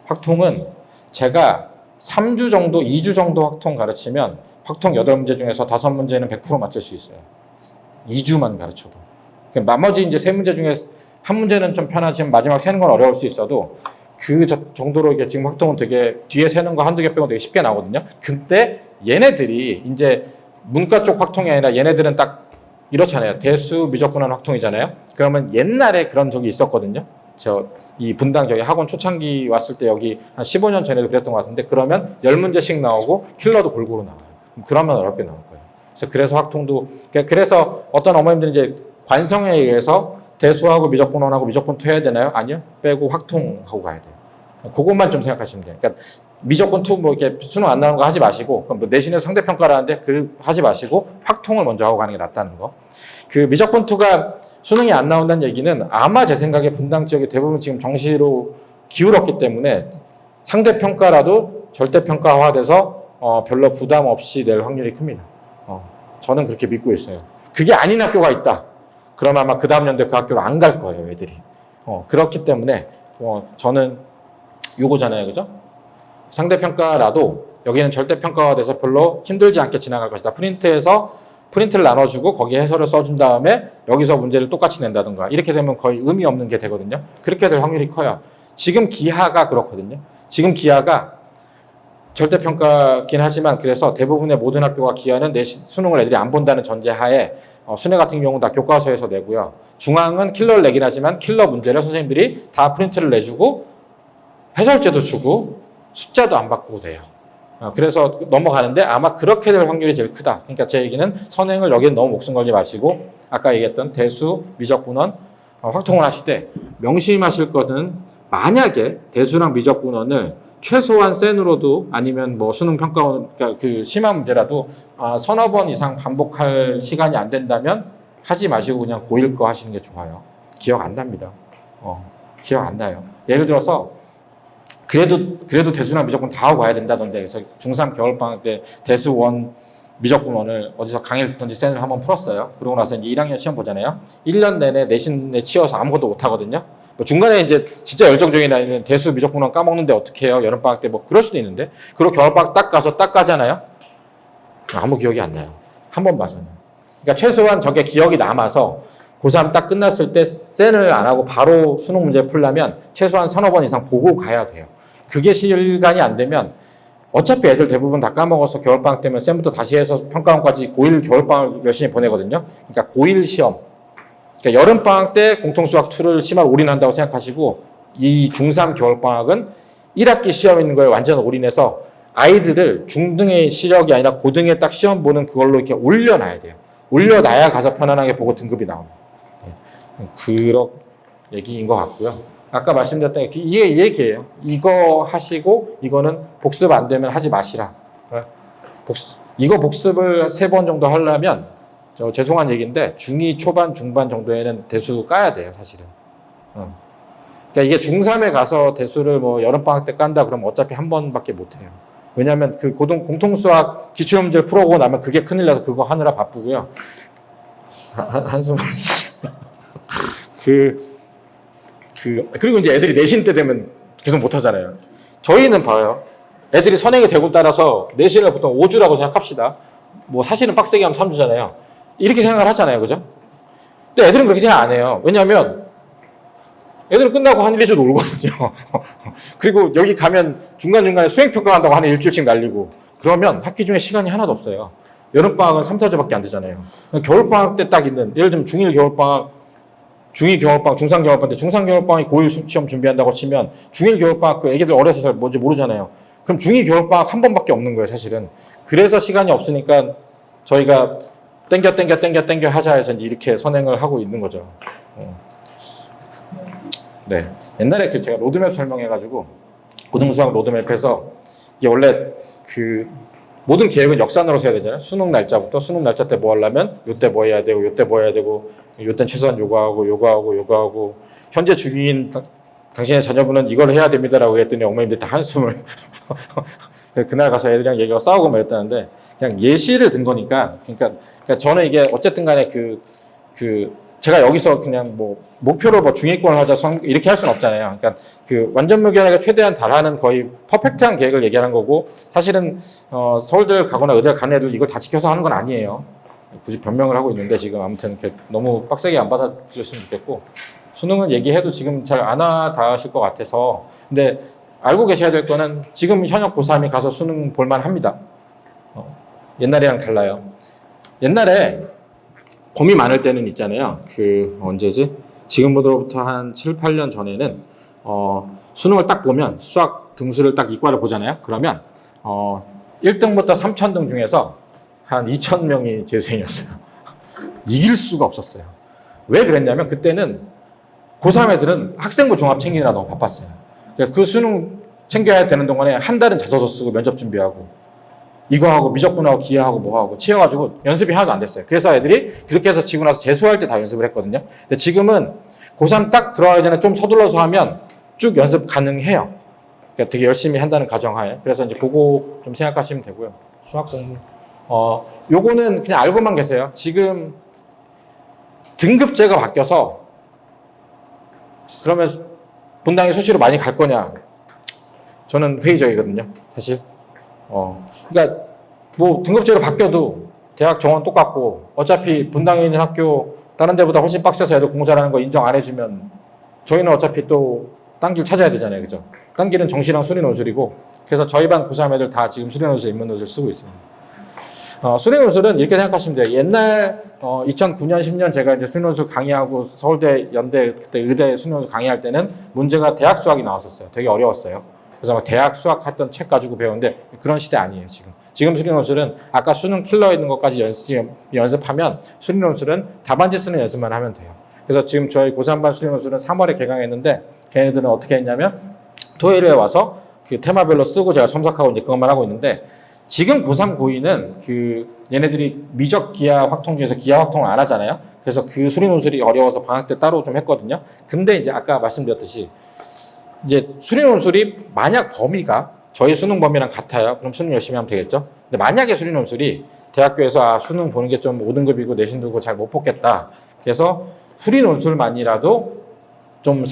확통은 제가 3주 정도, 2주 정도 확통 가르치면 확통 8문제 중에서 5문제는 100% 맞출 수 있어요. 2주만 가르쳐도. 나머지 이제 3문제 중에 한 문제는 좀 편하지만 마지막 세는 건 어려울 수 있어도 정도로 이게 지금 확통은 되게 뒤에 세는 거 한두 개 빼고 되게 쉽게 나오거든요. 근데 얘네들이 이제 문과 쪽 확통이 아니라 얘네들은 딱 이렇잖아요. 대수 미적분원 확통이잖아요. 그러면 옛날에 그런 적이 있었거든요. 이 분당 저희 학원 초창기 왔을 때 여기 한 15년 전에도 그랬던 것 같은데 그러면 10문제씩 나오고 킬러도 골고루 나와요. 그러면 어렵게 나올 거예요. 그래서 확통도 그래서 어떤 어머님들은 이제 관성에 의해서 대수하고 미적분원하고 미적분2 해야 되나요? 아니요. 빼고 확통하고 가야 돼요. 그것만 좀 생각하시면 돼요. 그러니까 미적분2 뭐 이렇게 수능 안 나오는 거 하지 마시고 뭐 내신에서 상대평가라는데 그 하지 마시고 확통을 먼저 하고 가는 게 낫다는 거. 그 미적분2가 수능이 안 나온다는 얘기는 아마 제 생각에 분당 지역이 대부분 지금 정시로 기울었기 때문에 상대평가라도 절대평가화돼서 별로 부담 없이 낼 확률이 큽니다. 저는 그렇게 믿고 있어요. 그게 아닌 학교가 있다. 그러면 아마 그 다음 연도에 그 학교로 안 갈 거예요, 애들이. 그렇기 때문에 저는 요거잖아요, 그죠? 상대평가라도 여기는 절대평가가 돼서 별로 힘들지 않게 지나갈 것이다. 프린트를 나눠주고 거기에 해설을 써준 다음에 여기서 문제를 똑같이 낸다든가 이렇게 되면 거의 의미 없는 게 되거든요. 그렇게 될 확률이 커요. 지금 기하가 그렇거든요. 지금 기하가 절대평가긴 하지만 그래서 대부분의 모든 학교가 기하는 수능을 애들이 안 본다는 전제하에 순회 같은 경우 다 교과서에서 내고요. 중앙은 킬러를 내긴 하지만 킬러 문제를 선생님들이 다 프린트를 내주고 해설제도 주고 숫자도 안 바꾸고 돼요. 그래서 넘어가는데 아마 그렇게 될 확률이 제일 크다. 그러니까 제 얘기는 선행을 여기는 너무 목숨 걸지 마시고 아까 얘기했던 대수, 미적분원 확통을 하실 때 명심하실 것은 만약에 대수랑 미적분원을 최소한 센으로도 아니면 뭐 수능 평가원 그러니까 그 심한 문제라도 서너 번 이상 반복할 시간이 안 된다면 하지 마시고 그냥 고1 거 하시는 게 좋아요. 기억 안 납니다. 기억 안 나요. 예를 들어서 그래도 대수랑 미적분 다 하고 가야 된다던데 그래서 중3 겨울방학 때 대수 1 미적분원을 어디서 강의를 듣던지 센을 한번 풀었어요. 그러고 나서 이제 1학년 시험 보잖아요. 1년 내내 내신에 치여서 아무것도 못 하거든요. 뭐 중간에 이제 진짜 열정적인 아이는 대수 미적분원 까먹는데 어떻게 해요? 여름방학 때 뭐 그럴 수도 있는데 그리고 겨울방학 딱 가서 딱 가잖아요. 아무 기억이 안 나요. 한 번 봐서는. 그러니까 최소한 저게 기억이 남아서 고3 딱 끝났을 때 센을 안 하고 바로 수능 문제 풀려면 최소한 서너 번 이상 보고 가야 돼요. 그게 실간이 안 되면 어차피 애들 대부분 다 까먹어서 겨울방학 때면 쌤부터 다시 해서 평가원까지 고1 겨울방학 열심히 보내거든요. 그러니까 고1 시험. 그러니까 여름방학 때 공통수학2를 심할 올인한다고 생각하시고 이 중3 겨울방학은 1학기 시험 있는 거에 완전 올인해서 아이들을 중등의 시력이 아니라 고등에 딱 시험 보는 그걸로 이렇게 올려놔야 돼요. 올려놔야 가서 편안하게 보고 등급이 나옵니다. 그런 얘기인 것 같고요. 아까 말씀드렸던 이게 얘기예요. 이거 하시고 이거는 복습 안 되면 하지 마시라. 이거 복습을 3번 정도 하려면 죄송한 얘기인데 중2 초반 중반 정도에는 대수 까야 돼요, 사실은. 그러니까 이게 중3에 가서 대수를 뭐 여름방학 때 깐다 그러면 어차피 한 번밖에 못 해요. 왜냐하면 그 공통수학 기출문제를 풀어오고 나면 그게 큰일 나서 그거 하느라 바쁘고요. 한숨 그리고 이제 애들이 내신 때 되면 계속 못 하잖아요. 저희는 봐요. 애들이 선행이 되고 따라서 내신을 보통 5주라고 생각합시다. 뭐 사실은 빡세게 하면 3주잖아요. 이렇게 생각을 하잖아요. 그죠? 근데 애들은 그렇게 생각 안 해요. 왜냐하면 애들은 끝나고 한 1, 2주 놀거든요. 그리고 여기 가면 중간중간에 수행평가 한다고 한 일주일씩 날리고 그러면 학기 중에 시간이 하나도 없어요. 여름방학은 3, 4주밖에 안 되잖아요. 겨울방학 때 딱 있는 예를 들면 중1 겨울방학 중2 겨울방학, 중3 겨울방학 때 중3 겨울방학이 고1 시험 준비한다고 치면 중1 겨울방학 그 애기들 어려서 잘 뭔지 모르잖아요. 그럼 중2 겨울방학 한 번밖에 없는 거예요, 사실은. 그래서 시간이 없으니까 저희가 땡겨 하자 해서 이렇게 선행을 하고 있는 거죠. 네. 옛날에 제가 로드맵 설명해가지고 고등수학 로드맵에서 이게 원래 모든 계획은 역산으로 세야 되잖아요. 수능 날짜부터 수능 날짜 때 뭐 하려면 요때 뭐 해야 되고 요때 뭐 해야 되고 요땐 최소한 요거 하고 현재 중인 당신의 자녀분은 이걸 해야 됩니다라고 했더니 어머님들이 다 한숨을 그날 가서 애들이랑 얘기가 싸우고 말했다는데 그냥 예시를 든 거니까 그러니까 저는 이게 어쨌든 간에 제가 여기서 그냥 뭐 목표로 뭐 중위권을 하자 이렇게 할 수는 없잖아요. 그러니까 완전 무결하게 최대한 달하는 거의 퍼펙트한 계획을 얘기하는 거고 사실은 서울대 가거나 의대 가는 애들 이걸 다 지켜서 하는 건 아니에요. 굳이 변명을 하고 있는데 지금 아무튼 너무 빡세게 안 받아주셨으면 좋겠고 수능은 얘기해도 지금 잘 안 와닿으실 것 같아서 근데 알고 계셔야 될 거는 지금 현역 고3이 가서 수능 볼만 합니다. 옛날이랑 달라요. 옛날에 범위 많을 때는 있잖아요. 언제지? 지금부터부터 한 7, 8년 전에는 수능을 딱 보면 수학 등수를 딱 이과를 보잖아요. 그러면 1등부터 3,000등 중에서 한 2,000명이 재수생이었어요. 이길 수가 없었어요. 왜 그랬냐면 그때는 고3 애들은 학생부 종합 챙기느라 너무 바빴어요. 그러니까 그 수능 챙겨야 되는 동안에 한 달은 자소서 쓰고 면접 준비하고 이거 하고 미적분하고 기하하고 뭐하고 치여가지고 연습이 하나도 안 됐어요. 그래서 애들이 그렇게 해서 지고 나서 재수할 때 다 연습을 했거든요. 근데 지금은 고3 딱 들어가기 전에 좀 서둘러서 하면 쭉 연습 가능해요. 그러니까 되게 열심히 한다는 가정하에. 그래서 이제 그거 좀 생각하시면 되고요. 수학 공부. 요거는 그냥 알고만 계세요. 지금 등급제가 바뀌어서 그러면 분당에 수시로 많이 갈 거냐? 저는 회의적이거든요. 사실. 그러니까 뭐 등급제로 바뀌어도 대학 정원 똑같고 어차피 분당에 있는 학교 다른 데보다 훨씬 빡세서 애들 공부 잘하는 거 인정 안 해주면 저희는 어차피 또 딴 길 찾아야 되잖아요. 그죠? 딴 길은 정시랑 수리 논술이고 그래서 저희 반 고3 애들 다 지금 수리 논술, 인문 논술 쓰고 있어요. 수리 논술은 이렇게 생각하시면 돼요. 옛날 2009년, 10년 제가 이제 수리 논술 강의하고 서울대, 연대, 그때 의대 수리 논술 강의할 때는 문제가 대학 수학이 나왔었어요. 되게 어려웠어요. 그래서 막 대학 수학 했던 책 가지고 배우는데 그런 시대 아니에요, 지금. 지금 수리 논술은 아까 수능 킬러 있는 것까지 연습하면 수리 논술은 답안지 쓰는 연습만 하면 돼요. 그래서 지금 저희 고3반 수리 논술은 3월에 개강했는데 걔네들은 어떻게 했냐면 토요일에 와서 그 테마별로 쓰고 제가 첨삭하고 이제 그것만 하고 있는데 지금 고3, 고2는 그 얘네들이 미적 기하 확통 중에서 기하 확통을 안 하잖아요. 그래서 그 수리 논술이 어려워서 방학 때 따로 좀 했거든요. 근데 이제 아까 말씀드렸듯이 이제 수리 논술이 만약 범위가 저희 수능 범위랑 같아요. 그럼 수능 열심히 하면 되겠죠. 근데 만약에 수리 논술이 대학교에서 수능 보는 게 좀 5등급이고 내신도고 잘 못 뽑겠다. 그래서 수리 논술만이라도 좀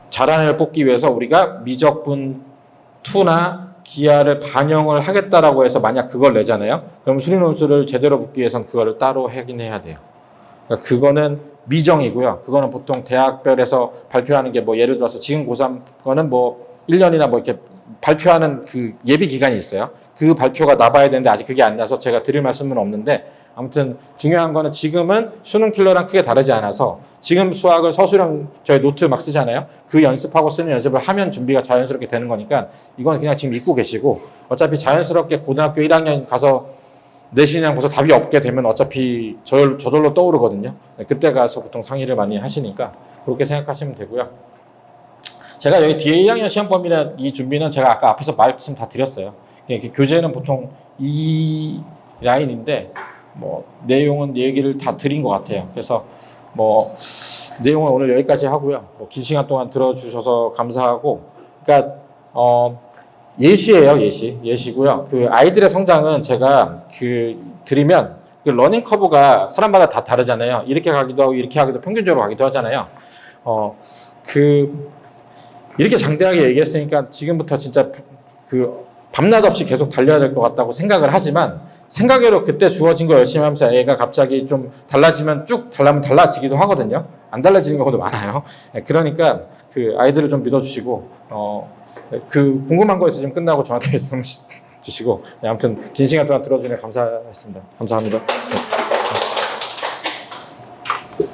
잘하는 애를 뽑기 위해서 우리가 미적분 2나 기하를 반영을 하겠다라고 해서 만약 그걸 내잖아요. 그럼 수리 논술을 제대로 붙기 위해서는 그거를 따로 하긴 해야 돼요. 그러니까 그거는 미정이고요. 그거는 보통 대학별에서 발표하는 게 뭐 예를 들어서 지금 고3 거는 뭐 1년이나 뭐 이렇게 발표하는 그 예비 기간이 있어요. 그 발표가 나봐야 되는데 아직 그게 안 나서 제가 드릴 말씀은 없는데 아무튼 중요한 거는 지금은 수능 킬러랑 크게 다르지 않아서 지금 수학을 서술형 저희 노트 막 쓰잖아요. 그 연습하고 쓰는 연습을 하면 준비가 자연스럽게 되는 거니까 이건 그냥 지금 잊고 계시고 어차피 자연스럽게 고등학교 1학년 가서 내신이랑 벌써 답이 없게 되면 어차피 저절로 떠오르거든요. 그때 가서 보통 상의를 많이 하시니까 그렇게 생각하시면 되고요. 제가 여기 뒤에 2학년 시험 범위나 이 준비는 제가 아까 앞에서 말씀 다 드렸어요. 교재는 보통 이 라인인데 뭐 내용은 얘기를 다 드린 것 같아요. 그래서 뭐 내용은 오늘 여기까지 하고요. 뭐 긴 시간 동안 들어주셔서 감사하고, 그러니까 예시예요, 예시고요. 그 아이들의 성장은 제가 드리면 그 러닝 커브가 사람마다 다 다르잖아요. 이렇게 가기도 하고 이렇게 하기도 평균적으로 가기도 하잖아요. 이렇게 장대하게 얘기했으니까 지금부터 진짜 밤낮 없이 계속 달려야 될 것 같다고 생각을 하지만 생각외로 그때 주어진 거 열심히 하면서 애가 갑자기 좀 달라지면 쭉 달라지기도 하거든요. 안 달라지는 경우도 많아요. 그러니까 그 아이들을 좀 믿어주시고 궁금한 거 있으시면 끝나고 저한테 좀 주시고 아무튼 긴 시간 동안 들어주셔서 감사했습니다. 감사합니다.